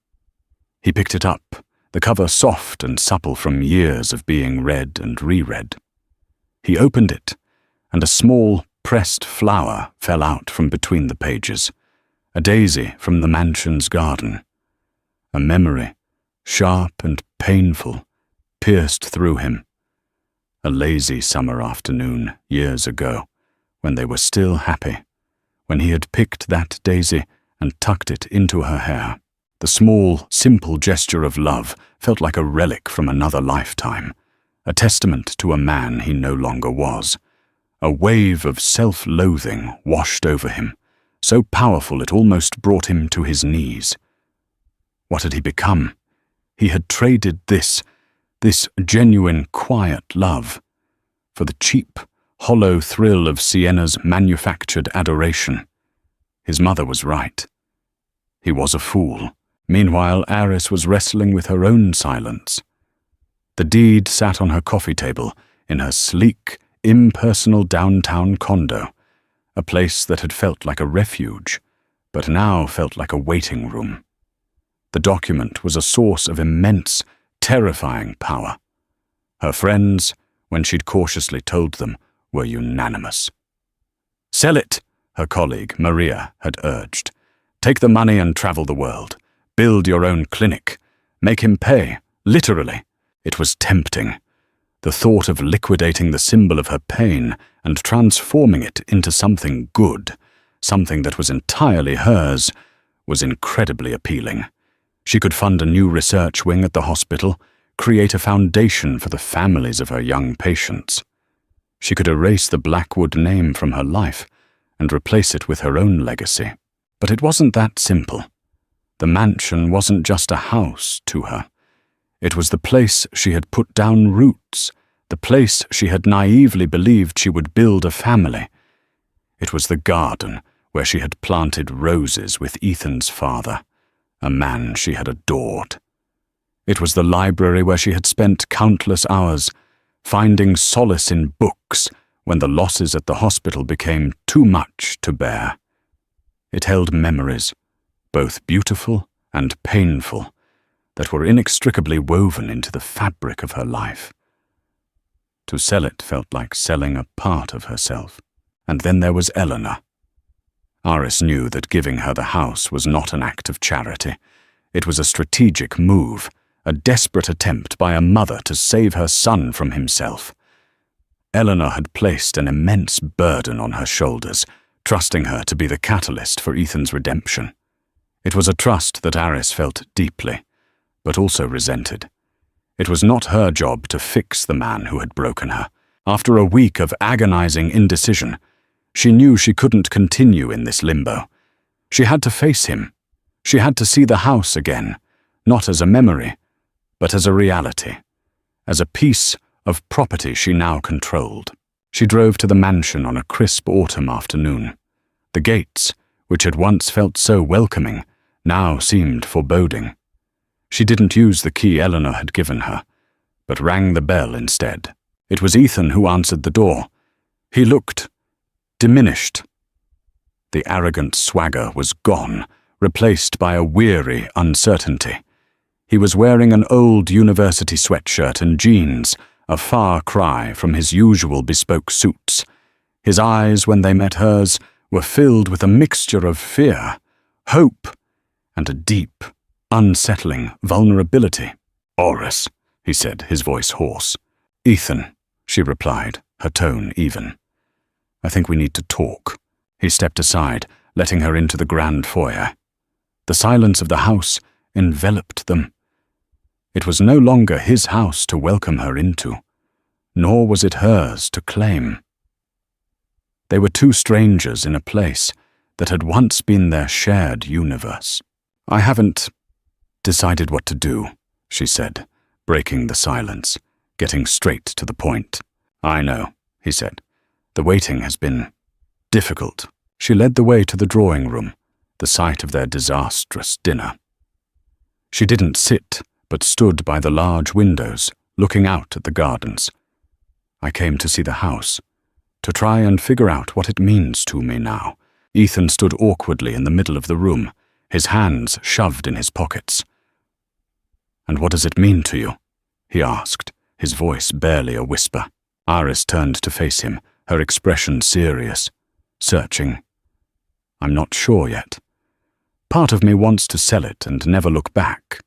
He picked it up, the cover soft and supple from years of being read and reread. He opened it, and a small, pressed flower fell out from between the pages, a daisy from the mansion's garden. A memory, sharp and painful, pierced through him. A lazy summer afternoon years ago, when they were still happy, when he had picked that daisy and tucked it into her hair. The small, simple gesture of love felt like a relic from another lifetime, a testament to a man he no longer was. A wave of self-loathing washed over him, so powerful it almost brought him to his knees. What had he become? He had traded this genuine, quiet love for the cheap, hollow thrill of Sienna's manufactured adoration. His mother was right. He was a fool. Meanwhile, Aris was wrestling with her own silence. The deed sat on her coffee table in her sleek, impersonal downtown condo, a place that had felt like a refuge, but now felt like a waiting room. The document was a source of immense, terrifying power. Her friends, when she'd cautiously told them, were unanimous. "Sell it," her colleague, Maria, had urged. "Take the money and travel the world. Build your own clinic. Make him pay, literally." It was tempting. The thought of liquidating the symbol of her pain and transforming it into something good, something that was entirely hers, was incredibly appealing. She could fund a new research wing at the hospital, create a foundation for the families of her young patients. She could erase the Blackwood name from her life and replace it with her own legacy. But it wasn't that simple. The mansion wasn't just a house to her. It was the place she had put down roots, the place she had naively believed she would build a family. It was the garden where she had planted roses with Ethan's father, a man she had adored. It was the library where she had spent countless hours, finding solace in books when the losses at the hospital became too much to bear. It held memories, both beautiful and painful, that were inextricably woven into the fabric of her life. To sell it felt like selling a part of herself. And then there was Eleanor. Iris knew that giving her the house was not an act of charity. It was a strategic move, a desperate attempt by a mother to save her son from himself. Eleanor had placed an immense burden on her shoulders, trusting her to be the catalyst for Ethan's redemption. It was a trust that Iris felt deeply, but also resented. It was not her job to fix the man who had broken her. After a week of agonizing indecision, she knew she couldn't continue in this limbo. She had to face him. She had to see the house again, not as a memory, but as a reality, as a piece of property she now controlled. She drove to the mansion on a crisp autumn afternoon. The gates, which had once felt so welcoming, now seemed foreboding. She didn't use the key Eleanor had given her, but rang the bell instead. It was Ethan who answered the door. He looked diminished. The arrogant swagger was gone, replaced by a weary uncertainty. He was wearing an old university sweatshirt and jeans, a far cry from his usual bespoke suits. His eyes, when they met hers, were filled with a mixture of fear, hope, and a deep, unsettling vulnerability. "Iris," he said, his voice hoarse. "Ethan," she replied, her tone even. "I think we need to talk." He stepped aside, letting her into the grand foyer. The silence of the house enveloped them. It was no longer his house to welcome her into, nor was it hers to claim. They were two strangers in a place that had once been their shared universe. "I haven't decided what to do," she said, breaking the silence, getting straight to the point. "I know," he said. "The waiting has been difficult." She led the way to the drawing room, the site of their disastrous dinner. She didn't sit, but stood by the large windows, looking out at the gardens. "I came to see the house, to try and figure out what it means to me now." Ethan stood awkwardly in the middle of the room, his hands shoved in his pockets. "And what does it mean to you?" he asked, his voice barely a whisper. Iris turned to face him, her expression serious, searching. "I'm not sure yet. Part of me wants to sell it and never look back.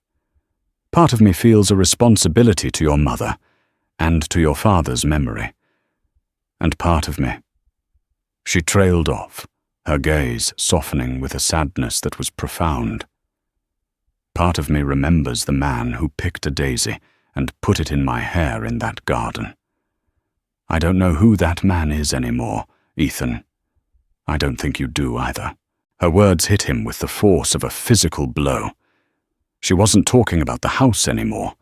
Part of me feels a responsibility to your mother and to your father's memory. And part of me..." She trailed off, her gaze softening with a sadness that was profound. "Part of me remembers the man who picked a daisy and put it in my hair in that garden. I don't know who that man is anymore, Ethan. I don't think you do either." Her words hit him with the force of a physical blow. She wasn't talking about the house anymore.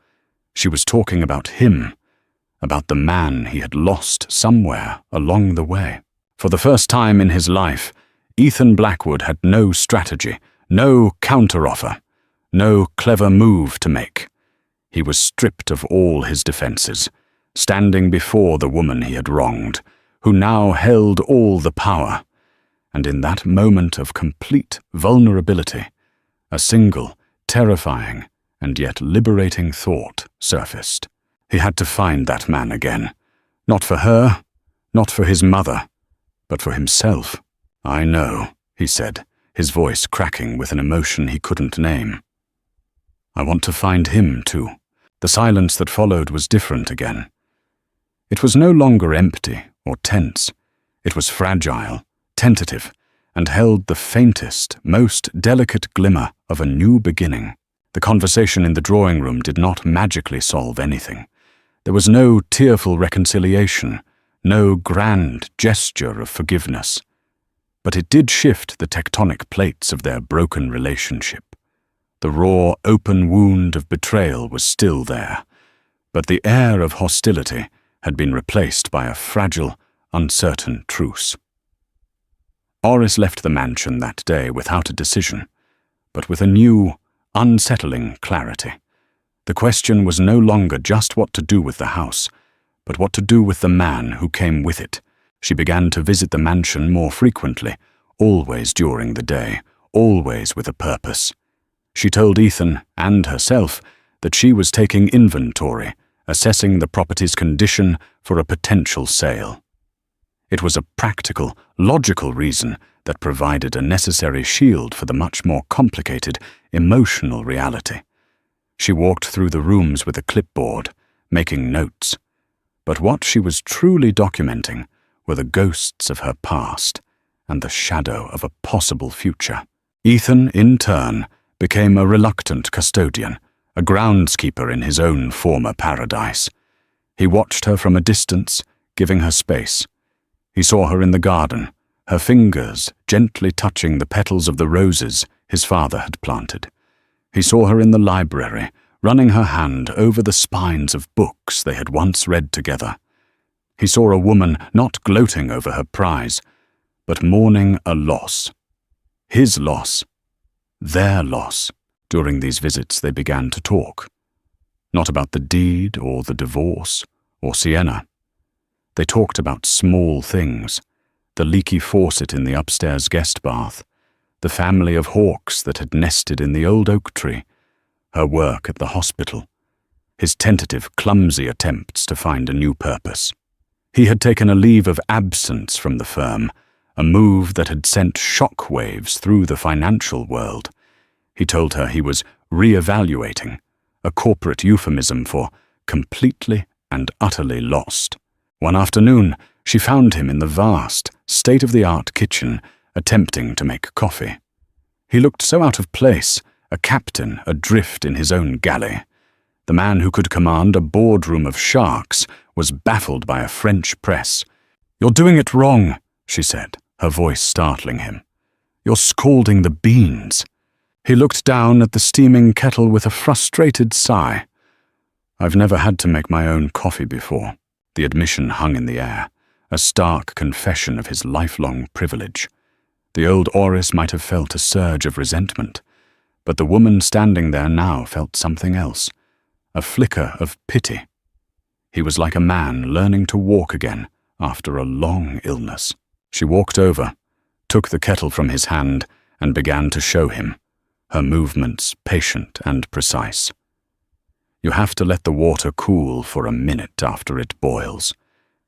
She was talking about him, about the man he had lost somewhere along the way. For the first time in his life, Ethan Blackwood had no strategy, no counteroffer, no clever move to make. He was stripped of all his defenses, standing before the woman he had wronged, who now held all the power. And in that moment of complete vulnerability, a single, terrifying, and yet liberating thought surfaced. He had to find that man again. Not for her, not for his mother, but for himself. "I know," he said, his voice cracking with an emotion he couldn't name. "I want to find him, too." The silence that followed was different again. It was no longer empty or tense. It was fragile, tentative, and held the faintest, most delicate glimmer of a new beginning. The conversation in the drawing room did not magically solve anything. There was no tearful reconciliation, no grand gesture of forgiveness. But it did shift the tectonic plates of their broken relationship. The raw, open wound of betrayal was still there, but the air of hostility had been replaced by a fragile, uncertain truce. Oris left the mansion that day without a decision, but with a new, unsettling clarity. The question was no longer just what to do with the house, but what to do with the man who came with it. She began to visit the mansion more frequently, always during the day, always with a purpose. She told Ethan and herself that she was taking inventory, assessing the property's condition for a potential sale. It was a practical, logical reason that provided a necessary shield for the much more complicated, emotional reality. She walked through the rooms with a clipboard, making notes. But what she was truly documenting were the ghosts of her past and the shadow of a possible future. Ethan, in turn, became a reluctant custodian, a groundskeeper in his own former paradise. He watched her from a distance, giving her space. He saw her in the garden, her fingers gently touching the petals of the roses his father had planted. He saw her in the library, running her hand over the spines of books they had once read together. He saw a woman not gloating over her prize, but mourning a loss. His loss. Their loss. During these visits they began to talk. Not about the deed or the divorce or Sienna. They talked about small things, the leaky faucet in the upstairs guest bath, the family of hawks that had nested in the old oak tree, her work at the hospital, his tentative, clumsy attempts to find a new purpose. He had taken a leave of absence from the firm, a move that had sent shock waves through the financial world. He told her he was re-evaluating, a corporate euphemism for completely and utterly lost. One afternoon, she found him in the vast, state-of-the-art kitchen, attempting to make coffee. He looked so out of place, a captain adrift in his own galley. The man who could command a boardroom of sharks was baffled by a French press. "You're doing it wrong," she said, her voice startling him. "You're scalding the beans." He looked down at the steaming kettle with a frustrated sigh. "I've never had to make my own coffee before." The admission hung in the air, a stark confession of his lifelong privilege. The old Oris might have felt a surge of resentment, but the woman standing there now felt something else, a flicker of pity. He was like a man learning to walk again after a long illness. She walked over, took the kettle from his hand, and began to show him, her movements patient and precise. You have to let the water cool for a minute after it boils,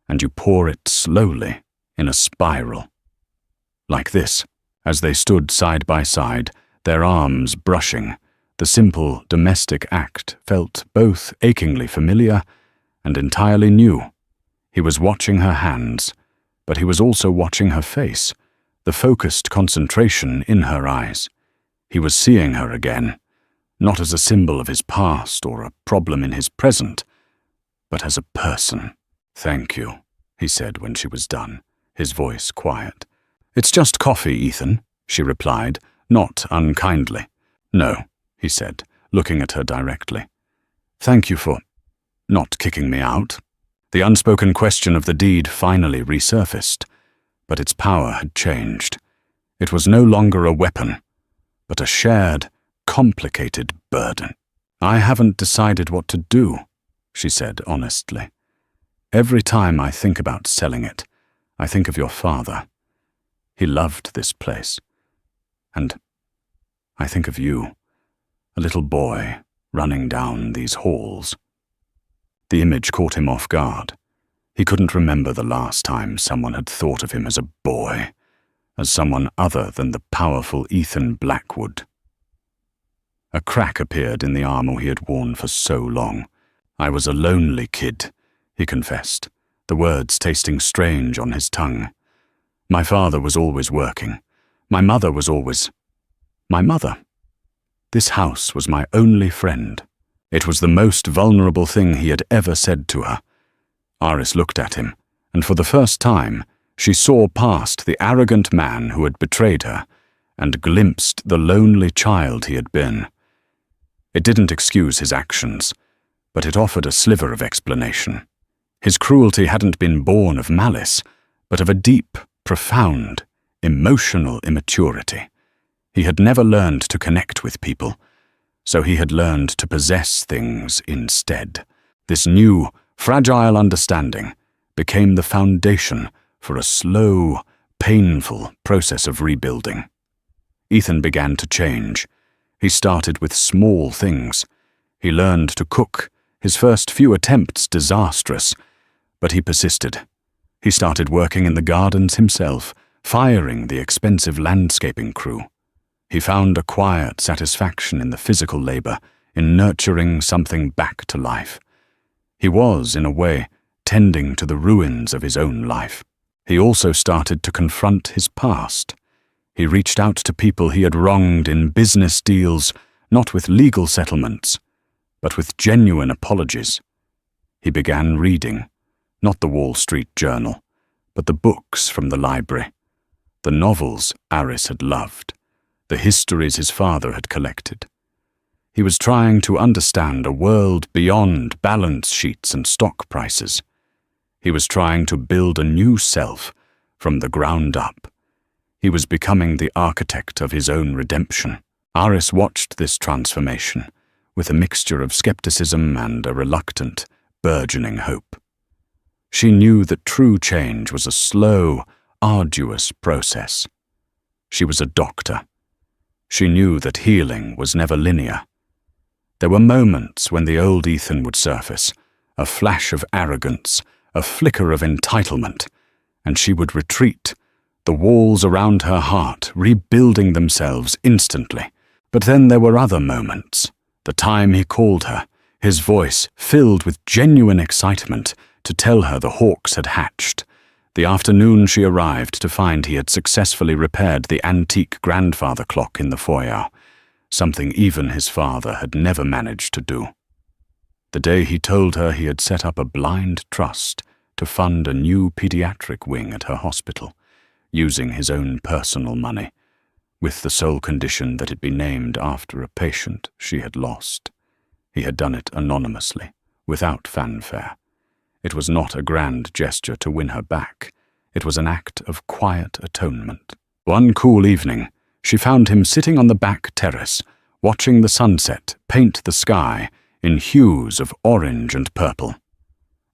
and you pour it slowly in a spiral. Like this, as they stood side by side, their arms brushing, the simple domestic act felt both achingly familiar and entirely new. He was watching her hands, but he was also watching her face, the focused concentration in her eyes. He was seeing her again, not as a symbol of his past or a problem in his present, but as a person. "Thank you," he said when she was done, his voice quiet. "It's just coffee, Ethan," she replied, not unkindly. "No," he said, looking at her directly. "Thank you for not kicking me out." The unspoken question of the deed finally resurfaced, but its power had changed. It was no longer a weapon, but a shared, complicated burden. "I haven't decided what to do," she said honestly. "Every time I think about selling it, I think of your father. He loved this place. And I think of you, a little boy running down these halls." The image caught him off guard. He couldn't remember the last time someone had thought of him as a boy, as someone other than the powerful Ethan Blackwood. A crack appeared in the armor he had worn for so long. "I was a lonely kid," he confessed, the words tasting strange on his tongue. "My father was always working. My mother was always my mother. This house was my only friend. It was the most vulnerable thing he had ever said to her. Iris looked at him, and for the first time, she saw past the arrogant man who had betrayed her and glimpsed the lonely child he had been. It didn't excuse his actions, but it offered a sliver of explanation. His cruelty hadn't been born of malice, but of a deep, profound, emotional immaturity. He had never learned to connect with people, so he had learned to possess things instead. This new, fragile understanding became the foundation for a slow, painful process of rebuilding. Ethan began to change. He started with small things. He learned to cook, his first few attempts disastrous, but he persisted. He started working in the gardens himself, firing the expensive landscaping crew. He found a quiet satisfaction in the physical labor, in nurturing something back to life. He was, in a way, tending to the ruins of his own life. He also started to confront his past. He reached out to people he had wronged in business deals, not with legal settlements, but with genuine apologies. He began reading, not the Wall Street Journal, but the books from the library, the novels Iris had loved, the histories his father had collected. He was trying to understand a world beyond balance sheets and stock prices. He was trying to build a new self from the ground up. He was becoming the architect of his own redemption. Iris watched this transformation with a mixture of skepticism and a reluctant, burgeoning hope. She knew that true change was a slow, arduous process. She was a doctor. She knew that healing was never linear. There were moments when the old Ethan would surface, a flash of arrogance, a flicker of entitlement, and she would retreat, the walls around her heart rebuilding themselves instantly. But then there were other moments. The time he called her, his voice filled with genuine excitement to tell her the hawks had hatched. The afternoon she arrived to find he had successfully repaired the antique grandfather clock in the foyer, something even his father had never managed to do. The day he told her he had set up a blind trust to fund a new pediatric wing at her hospital, using his own personal money, with the sole condition that it be named after a patient she had lost. He had done it anonymously, without fanfare. It was not a grand gesture to win her back. It was an act of quiet atonement. One cool evening, she found him sitting on the back terrace, watching the sunset paint the sky in hues of orange and purple.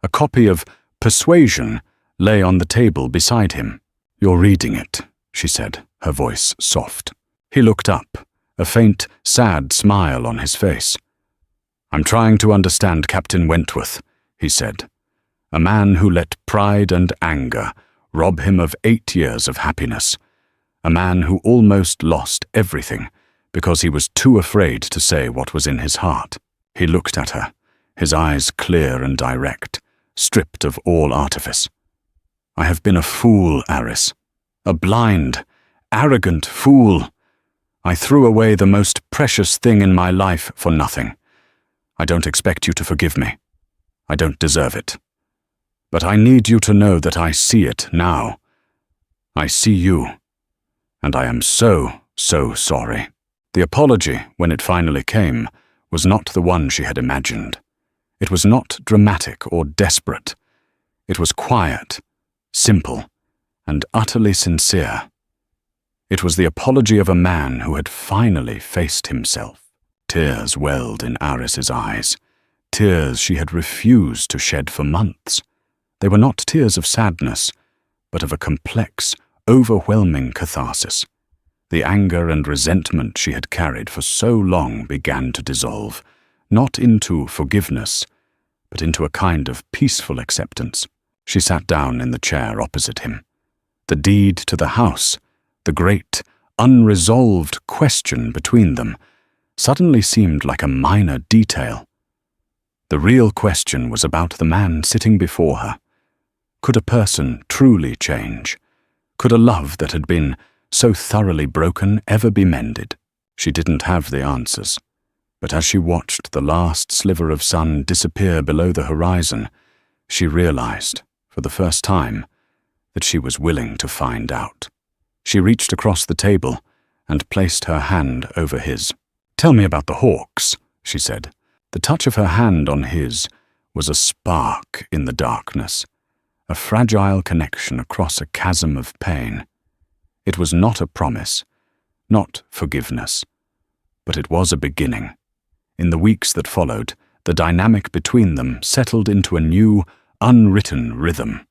A copy of Persuasion lay on the table beside him. "You're reading it," she said, her voice soft. He looked up, a faint, sad smile on his face. "I'm trying to understand Captain Wentworth," he said. "A man who let pride and anger rob him of 8 years of happiness. A man who almost lost everything because he was too afraid to say what was in his heart." He looked at her, his eyes clear and direct, stripped of all artifice. "I have been a fool, Iris. A blind, arrogant fool. I threw away the most precious thing in my life for nothing. I don't expect you to forgive me. I don't deserve it. But I need you to know that I see it now. I see you. And I am so, so sorry." The apology, when it finally came, was not the one she had imagined. It was not dramatic or desperate. It was quiet, simple, and utterly sincere. It was the apology of a man who had finally faced himself. Tears welled in Iris's eyes, tears she had refused to shed for months. They were not tears of sadness, but of a complex, overwhelming catharsis. The anger and resentment she had carried for so long began to dissolve, not into forgiveness, but into a kind of peaceful acceptance. She sat down in the chair opposite him. The deed to the house, the great, unresolved question between them, suddenly seemed like a minor detail. The real question was about the man sitting before her. Could a person truly change? Could a love that had been so thoroughly broken, ever be mended? She didn't have the answers, but as she watched the last sliver of sun disappear below the horizon, she realized, for the first time, that she was willing to find out. She reached across the table and placed her hand over his. "Tell me about the hawks," she said. The touch of her hand on his was a spark in the darkness, a fragile connection across a chasm of pain. It was not a promise, not forgiveness, but it was a beginning. In the weeks that followed, the dynamic between them settled into a new, unwritten rhythm.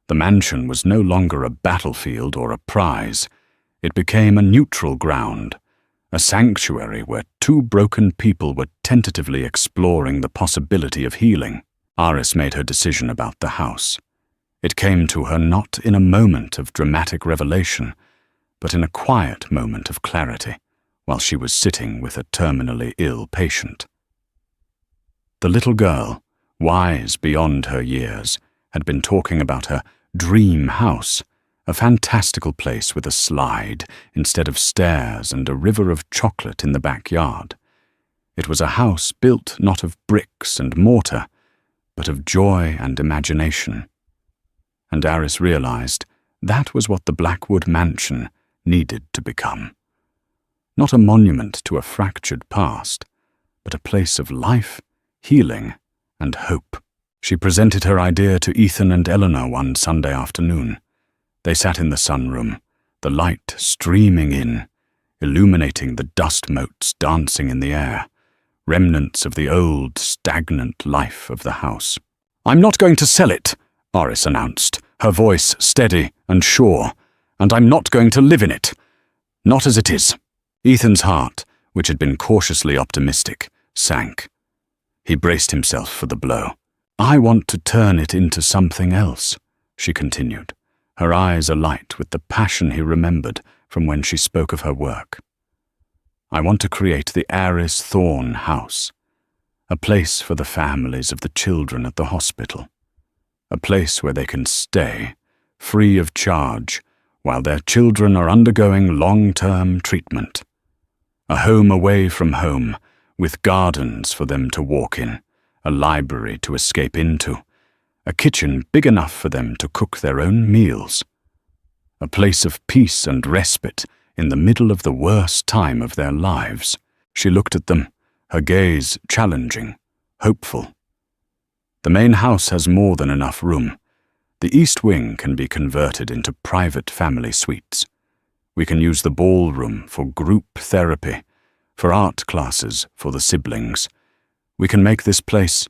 The mansion was no longer a battlefield or a prize. It became a neutral ground, a sanctuary where two broken people were tentatively exploring the possibility of healing. Aris made her decision about the house. It came to her not in a moment of dramatic revelation, but in a quiet moment of clarity, while she was sitting with a terminally ill patient. The little girl, wise beyond her years, had been talking about her dream house, a fantastical place with a slide instead of stairs and a river of chocolate in the backyard. It was a house built not of bricks and mortar, but of joy and imagination. And Aris realized that was what the Blackwood mansion needed to become. Not a monument to a fractured past, but a place of life, healing, and hope. She presented her idea to Ethan and Eleanor one Sunday afternoon. They sat in the sunroom, the light streaming in, illuminating the dust motes dancing in the air, remnants of the old, stagnant life of the house. "I'm not going to sell it," Aris announced, her voice steady and sure, "and I'm not going to live in it. Not as it is." Ethan's heart, which had been cautiously optimistic, sank. He braced himself for the blow. "I want to turn it into something else," she continued, her eyes alight with the passion he remembered from when she spoke of her work. "I want to create the Aris Thorne House, a place for the families of the children at the hospital, a place where they can stay, free of charge, while their children are undergoing long-term treatment. A home away from home, with gardens for them to walk in, a library to escape into, a kitchen big enough for them to cook their own meals. A place of peace and respite in the middle of the worst time of their lives." She looked at them, her gaze challenging, hopeful. "The main house has more than enough room. The east wing can be converted into private family suites. We can use the ballroom for group therapy, for art classes for the siblings. We can make this place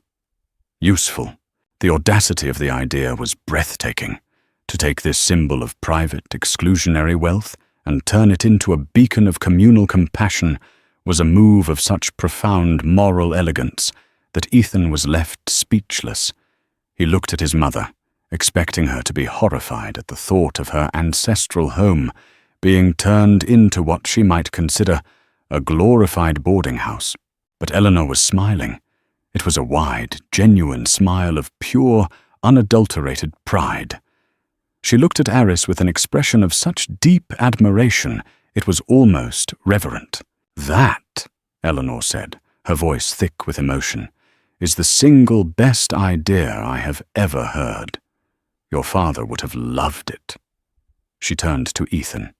useful." The audacity of the idea was breathtaking. To take this symbol of private, exclusionary wealth and turn it into a beacon of communal compassion was a move of such profound moral elegance that Ethan was left speechless. He looked at his mother, expecting her to be horrified at the thought of her ancestral home being turned into what she might consider a glorified boarding house. But Eleanor was smiling. It was a wide, genuine smile of pure, unadulterated pride. She looked at Aris with an expression of such deep admiration it was almost reverent. "That," Eleanor said, her voice thick with emotion, "is the single best idea I have ever heard. Your father would have loved it." She turned to Ethan.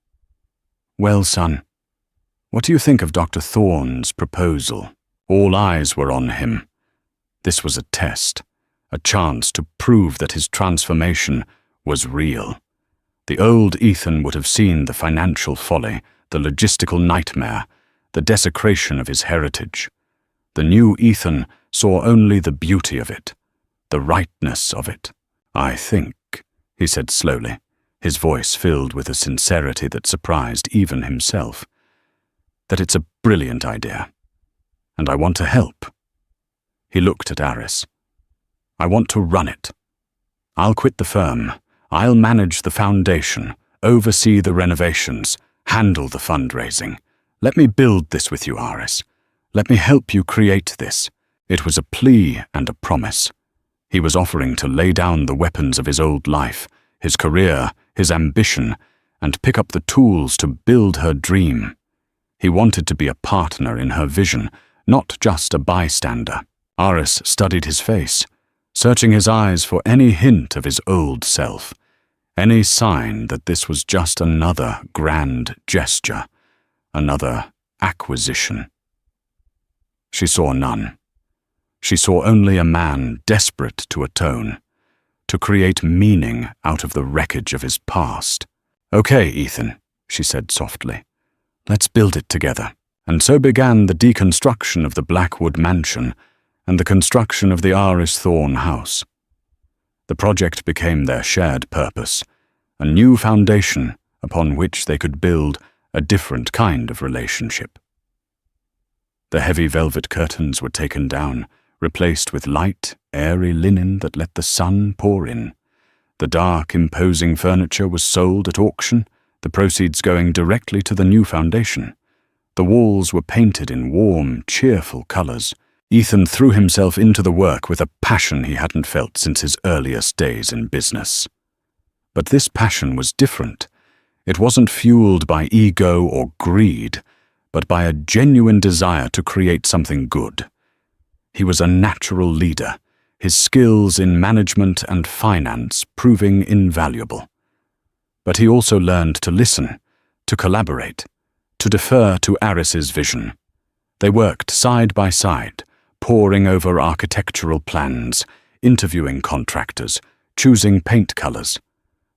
"Well, son, what do you think of Dr. Thorne's proposal?" All eyes were on him. This was a test, a chance to prove that his transformation was real. The old Ethan would have seen the financial folly, the logistical nightmare, the desecration of his heritage. The new Ethan saw only the beauty of it, the rightness of it. "I think," he said slowly, his voice filled with a sincerity that surprised even himself, "that it's a brilliant idea, and I want to help." He looked at Aris. "I want to run it. I'll quit the firm. I'll manage the foundation, oversee the renovations, handle the fundraising. Let me build this with you, Aris. Let me help you create this." It was a plea and a promise. He was offering to lay down the weapons of his old life, his career, his ambition, and pick up the tools to build her dream. He wanted to be a partner in her vision, not just a bystander. Aris studied his face, searching his eyes for any hint of his old self, any sign that this was just another grand gesture, another acquisition. She saw none. She saw only a man desperate to atone, to create meaning out of the wreckage of his past. "Okay, Ethan," she said softly. "Let's build it together." And so began the deconstruction of the Blackwood mansion and the construction of the Aris Thorne house. The project became their shared purpose, a new foundation upon which they could build a different kind of relationship. The heavy velvet curtains were taken down, replaced with light, airy linen that let the sun pour in. The dark, imposing furniture was sold at auction, the proceeds going directly to the new foundation. The walls were painted in warm, cheerful colors. Ethan threw himself into the work with a passion he hadn't felt since his earliest days in business. But this passion was different. It wasn't fueled by ego or greed, but by a genuine desire to create something good. He was a natural leader, his skills in management and finance proving invaluable. But he also learned to listen, to collaborate, to defer to Aris's vision. They worked side by side, poring over architectural plans, interviewing contractors, choosing paint colors.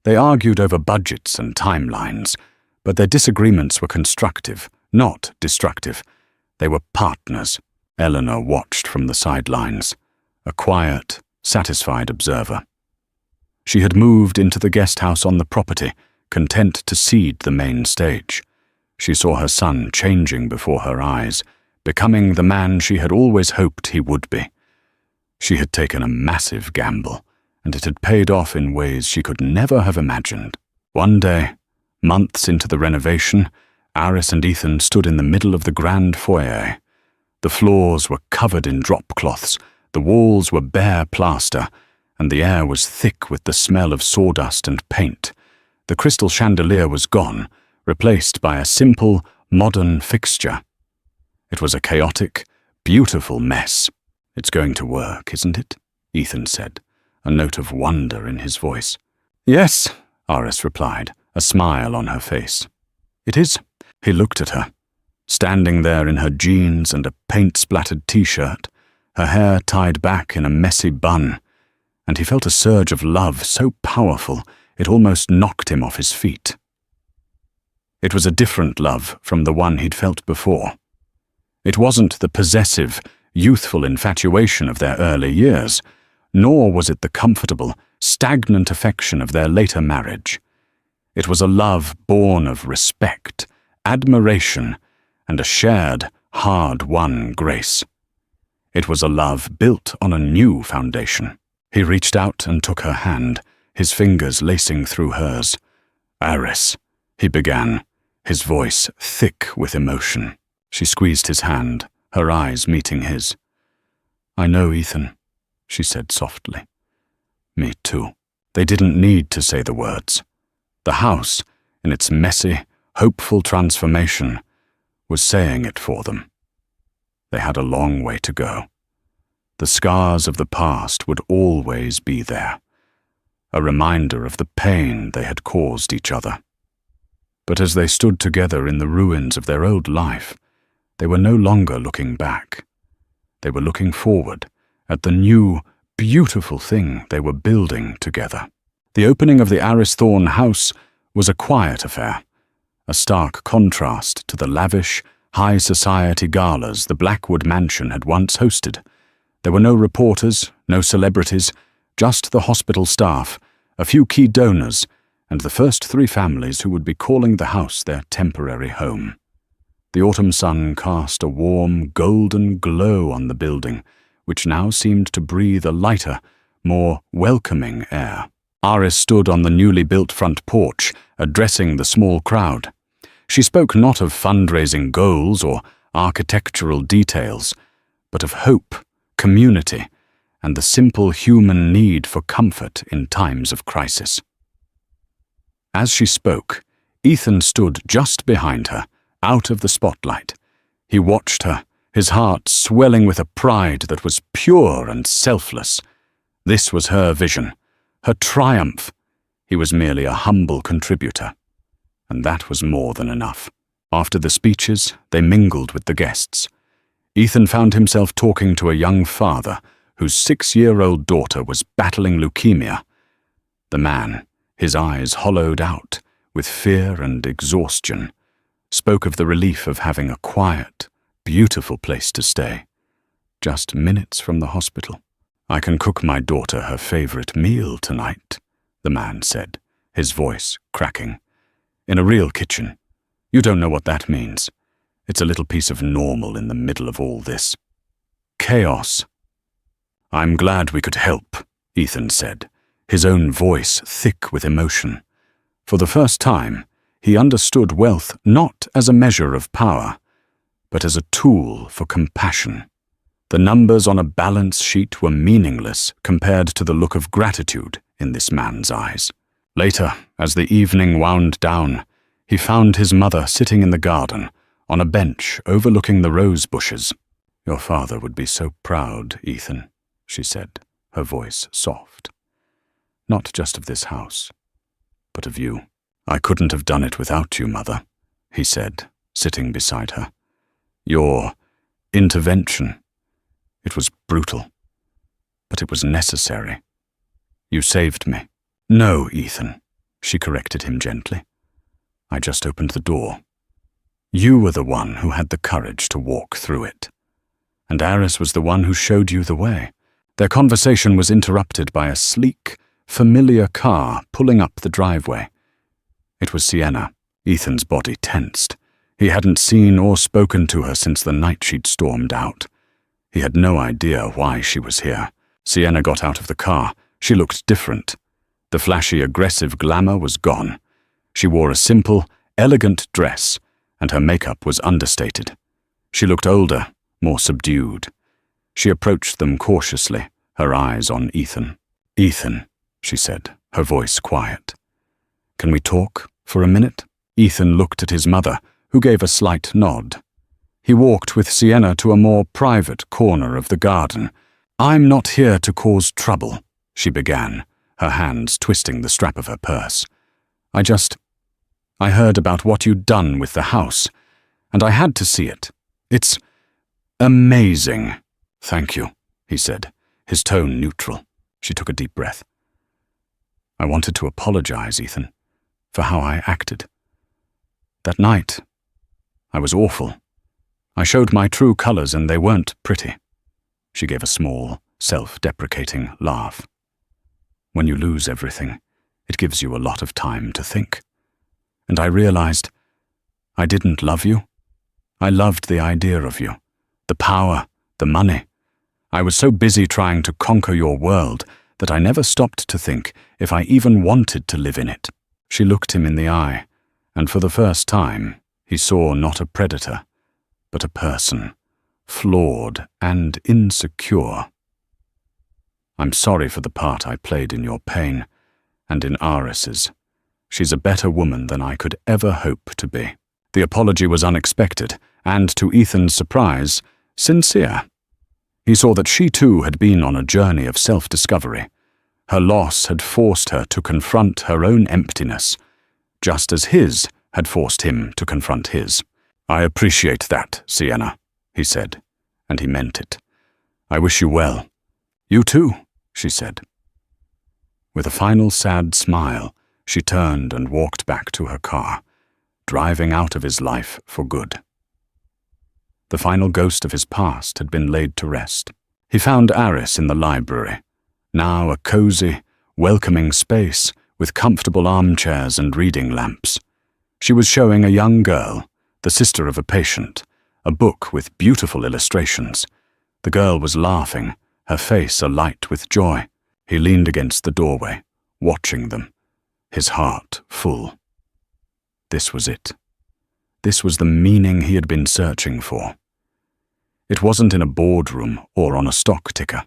They argued over budgets and timelines, but their disagreements were constructive, not destructive. They were partners. Eleanor watched from the sidelines, a quiet, satisfied observer. She had moved into the guest house on the property, content to cede the main stage. She saw her son changing before her eyes, becoming the man she had always hoped he would be. She had taken a massive gamble, and it had paid off in ways she could never have imagined. One day, months into the renovation, Aris and Ethan stood in the middle of the grand foyer. The floors were covered in drop cloths, the walls were bare plaster, and the air was thick with the smell of sawdust and paint. The crystal chandelier was gone, replaced by a simple, modern fixture. It was a chaotic, beautiful mess. "It's going to work, isn't it?" Ethan said, a note of wonder in his voice. "Yes," Aris replied, a smile on her face. "It is." He looked at her, standing there in her jeans and a paint-splattered t-shirt, her hair tied back in a messy bun, and he felt a surge of love so powerful it almost knocked him off his feet. It was a different love from the one he'd felt before. It wasn't the possessive, youthful infatuation of their early years, nor was it the comfortable, stagnant affection of their later marriage. It was a love born of respect, admiration, and a shared, hard-won grace. It was a love built on a new foundation. He reached out and took her hand, his fingers lacing through hers. "Aris," he began, his voice thick with emotion. She squeezed his hand, her eyes meeting his. "I know, Ethan," she said softly. "Me too." They didn't need to say the words. The house, in its messy, hopeful transformation, was saying it for them. They had a long way to go. The scars of the past would always be there, a reminder of the pain they had caused each other. But as they stood together in the ruins of their old life, they were no longer looking back. They were looking forward at the new, beautiful thing they were building together. The opening of the Aris Thorne house was a quiet affair, a stark contrast to the lavish, high society galas the Blackwood mansion had once hosted. There were no reporters, no celebrities, just the hospital staff, a few key donors, and the first 3 families who would be calling the house their temporary home. The autumn sun cast a warm, golden glow on the building, which now seemed to breathe a lighter, more welcoming air. Aris stood on the newly built front porch, addressing the small crowd. She spoke not of fundraising goals or architectural details, but of hope, community, and the simple human need for comfort in times of crisis. As she spoke, Ethan stood just behind her, out of the spotlight. He watched her, his heart swelling with a pride that was pure and selfless. This was her vision, her triumph. He was merely a humble contributor. And that was more than enough. After the speeches, they mingled with the guests. Ethan found himself talking to a young father whose 6-year-old daughter was battling leukemia. The man, his eyes hollowed out with fear and exhaustion, spoke of the relief of having a quiet, beautiful place to stay, just minutes from the hospital. "I can cook my daughter her favorite meal tonight," the man said, his voice cracking. "In a real kitchen. You don't know what that means. It's a little piece of normal in the middle of all this chaos." "I'm glad we could help," Ethan said, his own voice thick with emotion. For the first time, he understood wealth not as a measure of power, but as a tool for compassion. The numbers on a balance sheet were meaningless compared to the look of gratitude in this man's eyes. Later, as the evening wound down, he found his mother sitting in the garden, on a bench overlooking the rose bushes. "Your father would be so proud, Ethan," she said, her voice soft. "Not just of this house, but of you." "I couldn't have done it without you, Mother," he said, sitting beside her. "Your intervention, it was brutal, but it was necessary. You saved me." "No, Ethan," she corrected him gently. "I just opened the door. You were the one who had the courage to walk through it. And Aris was the one who showed you the way." Their conversation was interrupted by a sleek, familiar car pulling up the driveway. It was Sienna. Ethan's body tensed. He hadn't seen or spoken to her since the night she'd stormed out. He had no idea why she was here. Sienna got out of the car. She looked different. The flashy, aggressive glamour was gone. She wore a simple, elegant dress, and her makeup was understated. She looked older, more subdued. She approached them cautiously, her eyes on Ethan. "Ethan," she said, her voice quiet. "Can we talk for a minute?" Ethan looked at his mother, who gave a slight nod. He walked with Sienna to a more private corner of the garden. "I'm not here to cause trouble," she began, her hands twisting the strap of her purse. I heard about what you'd done with the house, and I had to see it. It's amazing." "Thank you," he said, his tone neutral. She took a deep breath. "I wanted to apologize, Ethan, for how I acted. That night, I was awful. I showed my true colors and they weren't pretty." She gave a small, self-deprecating laugh. "When you lose everything, it gives you a lot of time to think. And I realized I didn't love you. I loved the idea of you, the power, the money. I was so busy trying to conquer your world that I never stopped to think if I even wanted to live in it." She looked him in the eye, and for the first time, he saw not a predator, but a person, flawed and insecure. "I'm sorry for the part I played in your pain, and in Aris's. She's a better woman than I could ever hope to be." The apology was unexpected, and to Ethan's surprise, sincere. He saw that she too had been on a journey of self-discovery. Her loss had forced her to confront her own emptiness, just as his had forced him to confront his. "I appreciate that, Sienna," he said, and he meant it. "I wish you well." "You too," she said. With a final sad smile, she turned and walked back to her car, driving out of his life for good. The final ghost of his past had been laid to rest. He found Aris in the library, now a cozy, welcoming space with comfortable armchairs and reading lamps. She was showing a young girl, the sister of a patient, a book with beautiful illustrations. The girl was laughing, her face alight with joy. He leaned against the doorway, watching them, his heart full. This was it. This was the meaning he had been searching for. It wasn't in a boardroom or on a stock ticker.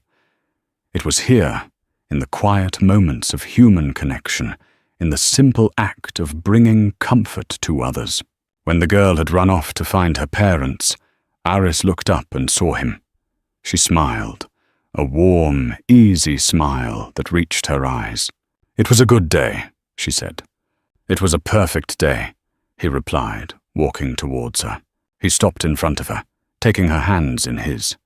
It was here, in the quiet moments of human connection, in the simple act of bringing comfort to others. When the girl had run off to find her parents, Iris looked up and saw him. She smiled, a warm, easy smile that reached her eyes. "It was a good day," she said. "It was a perfect day," he replied, walking towards her. He stopped in front of her, taking her hands in his.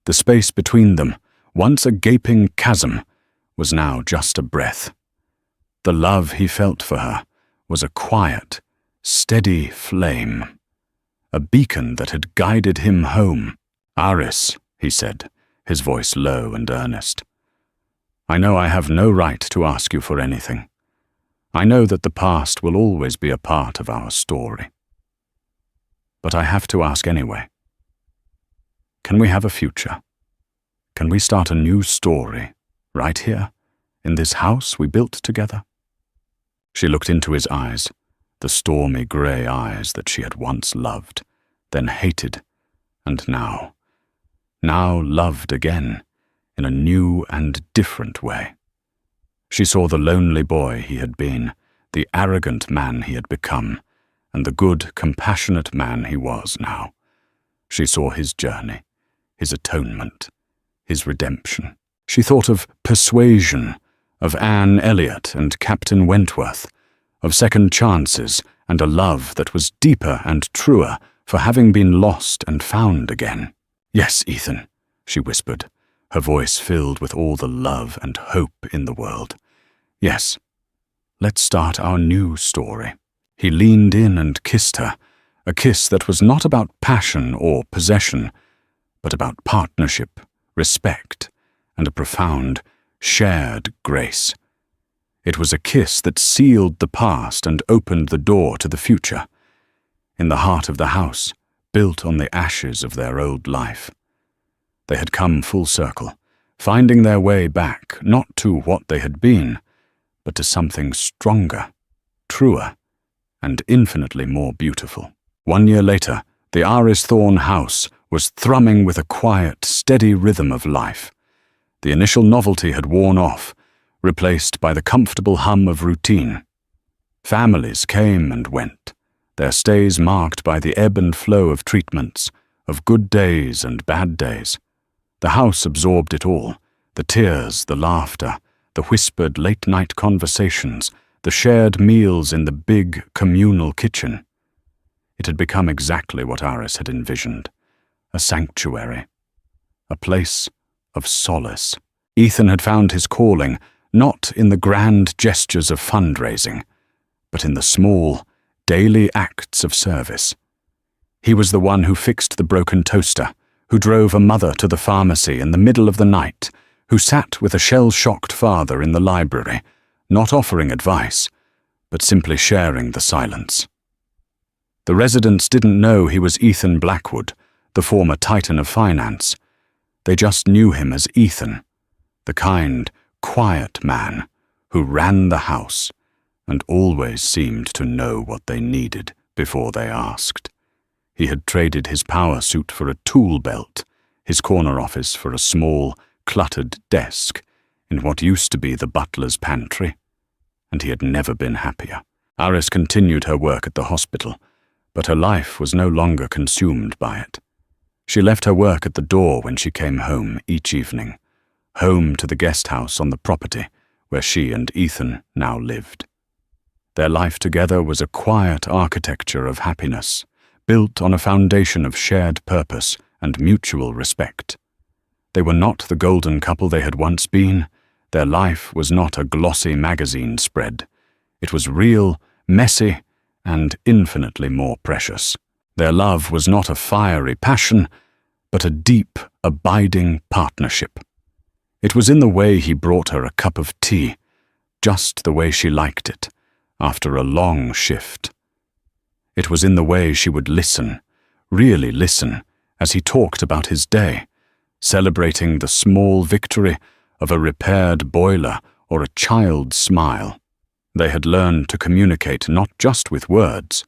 The space between them, once a gaping chasm, was now just a breath. The love he felt for her was a quiet, steady flame, a beacon that had guided him home. "Iris," he said, his voice low and earnest, "I know I have no right to ask you for anything. I know that the past will always be a part of our story. But I have to ask anyway. Can we have a future? Can we start a new story, right here, in this house we built together?" She looked into his eyes, the stormy grey eyes that she had once loved, then hated, and now loved again, in a new and different way. She saw the lonely boy he had been, the arrogant man he had become, and the good, compassionate man he was now. She saw his journey, his atonement, his redemption. She thought of persuasion, of Anne Elliot and Captain Wentworth, of second chances and a love that was deeper and truer for having been lost and found again. "Yes, Ethan," she whispered, her voice filled with all the love and hope in the world. "Yes, let's start our new story." He leaned in and kissed her, a kiss that was not about passion or possession, but about partnership, respect, and a profound, shared grace. It was a kiss that sealed the past and opened the door to the future. In the heart of the house, built on the ashes of their old life. They had come full circle, finding their way back not to what they had been, but to something stronger, truer, and infinitely more beautiful. 1 year later, the Iris Thorne house was thrumming with a quiet, steady rhythm of life. The initial novelty had worn off, replaced by the comfortable hum of routine. Families came and went, their stays marked by the ebb and flow of treatments, of good days and bad days. The house absorbed it all, the tears, the laughter, the whispered late-night conversations, the shared meals in the big, communal kitchen. It had become exactly what Iris had envisioned, a sanctuary, a place of solace. Ethan had found his calling not in the grand gestures of fundraising, but in the small, daily acts of service. He was the one who fixed the broken toaster, who drove a mother to the pharmacy in the middle of the night, who sat with a shell-shocked father in the library, not offering advice, but simply sharing the silence. The residents didn't know he was Ethan Blackwood, the former titan of finance. They just knew him as Ethan, the kind, quiet man who ran the house and always seemed to know what they needed before they asked. He had traded his power suit for a tool belt, his corner office for a small, cluttered desk in what used to be the butler's pantry, and he had never been happier. Iris continued her work at the hospital, but her life was no longer consumed by it. She left her work at the door when she came home each evening, home to the guest house on the property where she and Ethan now lived. Their life together was a quiet architecture of happiness, built on a foundation of shared purpose and mutual respect. They were not the golden couple they had once been. Their life was not a glossy magazine spread. It was real, messy, and infinitely more precious. Their love was not a fiery passion, but a deep, abiding partnership. It was in the way he brought her a cup of tea, just the way she liked it, after a long shift. It was in the way she would listen, really listen, as he talked about his day, celebrating the small victory of a repaired boiler or a child's smile. They had learned to communicate not just with words,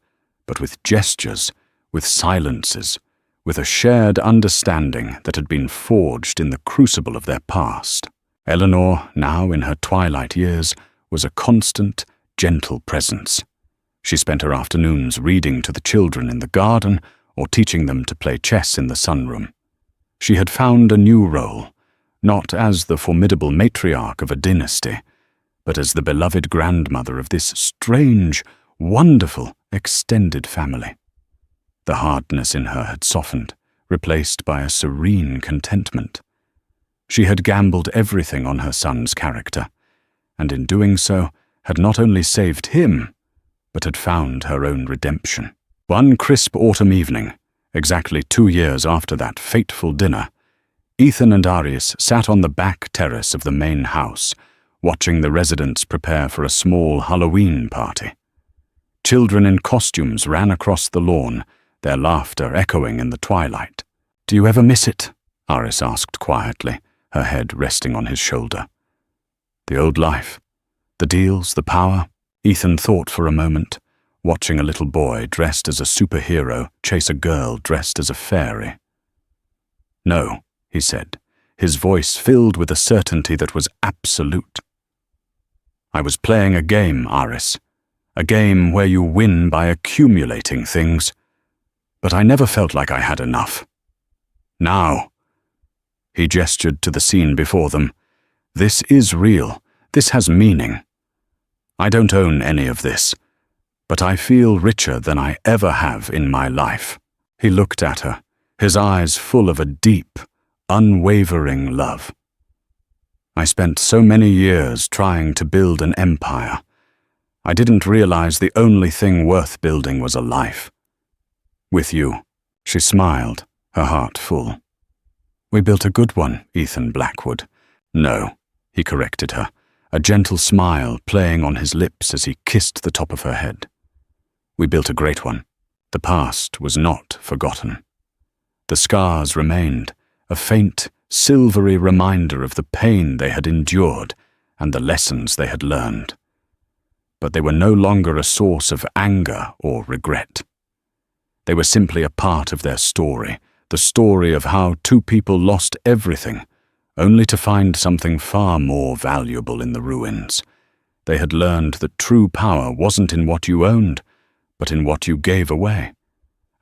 but with gestures, with silences, with a shared understanding that had been forged in the crucible of their past. Eleanor, now in her twilight years, was a constant, gentle presence. She spent her afternoons reading to the children in the garden or teaching them to play chess in the sunroom. She had found a new role, not as the formidable matriarch of a dynasty, but as the beloved grandmother of this strange, wonderful, extended family. The hardness in her had softened, replaced by a serene contentment. She had gambled everything on her son's character, and in doing so had not only saved him, but had found her own redemption. One crisp autumn evening, exactly 2 years after that fateful dinner, Ethan and Arius sat on the back terrace of the main house, watching the residents prepare for a small Halloween party. Children in costumes ran across the lawn, their laughter echoing in the twilight. "Do you ever miss it?" Arius asked quietly, her head resting on his shoulder. "The old life, the deals, the power?" Ethan thought for a moment, watching a little boy dressed as a superhero chase a girl dressed as a fairy. "No," he said, his voice filled with a certainty that was absolute. "I was playing a game, Arius, a game where you win by accumulating things, but I never felt like I had enough. Now," he gestured to the scene before them, "this is real, this has meaning. I don't own any of this, but I feel richer than I ever have in my life." He looked at her, his eyes full of a deep, unwavering love. "I spent so many years trying to build an empire. I didn't realize the only thing worth building was a life. With you." She smiled, her heart full. "We built a good one, Ethan Blackwood." "No," he corrected her, a gentle smile playing on his lips as he kissed the top of her head. "We built a great one. The past was not forgotten. The scars remained, a faint, silvery reminder of the pain they had endured and the lessons they had learned. But they were no longer a source of anger or regret. They were simply a part of their story, the story of how 2 people lost everything, only to find something far more valuable in the ruins. They had learned that true power wasn't in what you owned, but in what you gave away,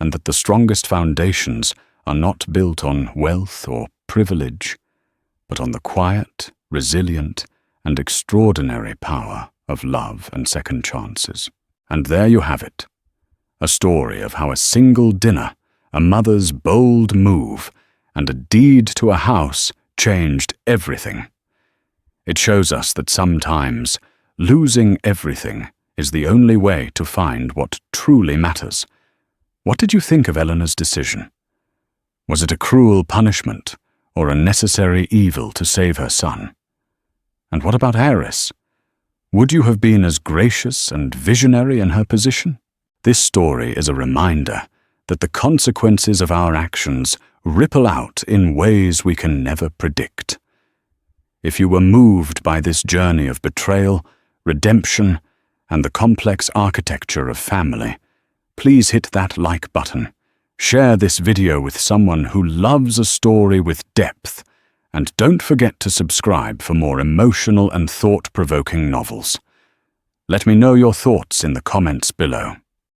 and that the strongest foundations are not built on wealth or privilege, but on the quiet, resilient, and extraordinary power of love and second chances. And there you have it, a story of how a single dinner, a mother's bold move, and a deed to a house changed everything. It shows us that sometimes losing everything is the only way to find what truly matters. What did you think of Eleanor's decision? Was it a cruel punishment or a necessary evil to save her son? And what about Arius? Would you have been as gracious and visionary in her position? This story is a reminder that the consequences of our actions ripple out in ways we can never predict. If you were moved by this journey of betrayal, redemption, and the complex architecture of family, please hit that like button, share this video with someone who loves a story with depth, and don't forget to subscribe for more emotional and thought-provoking novels. Let me know your thoughts in the comments below.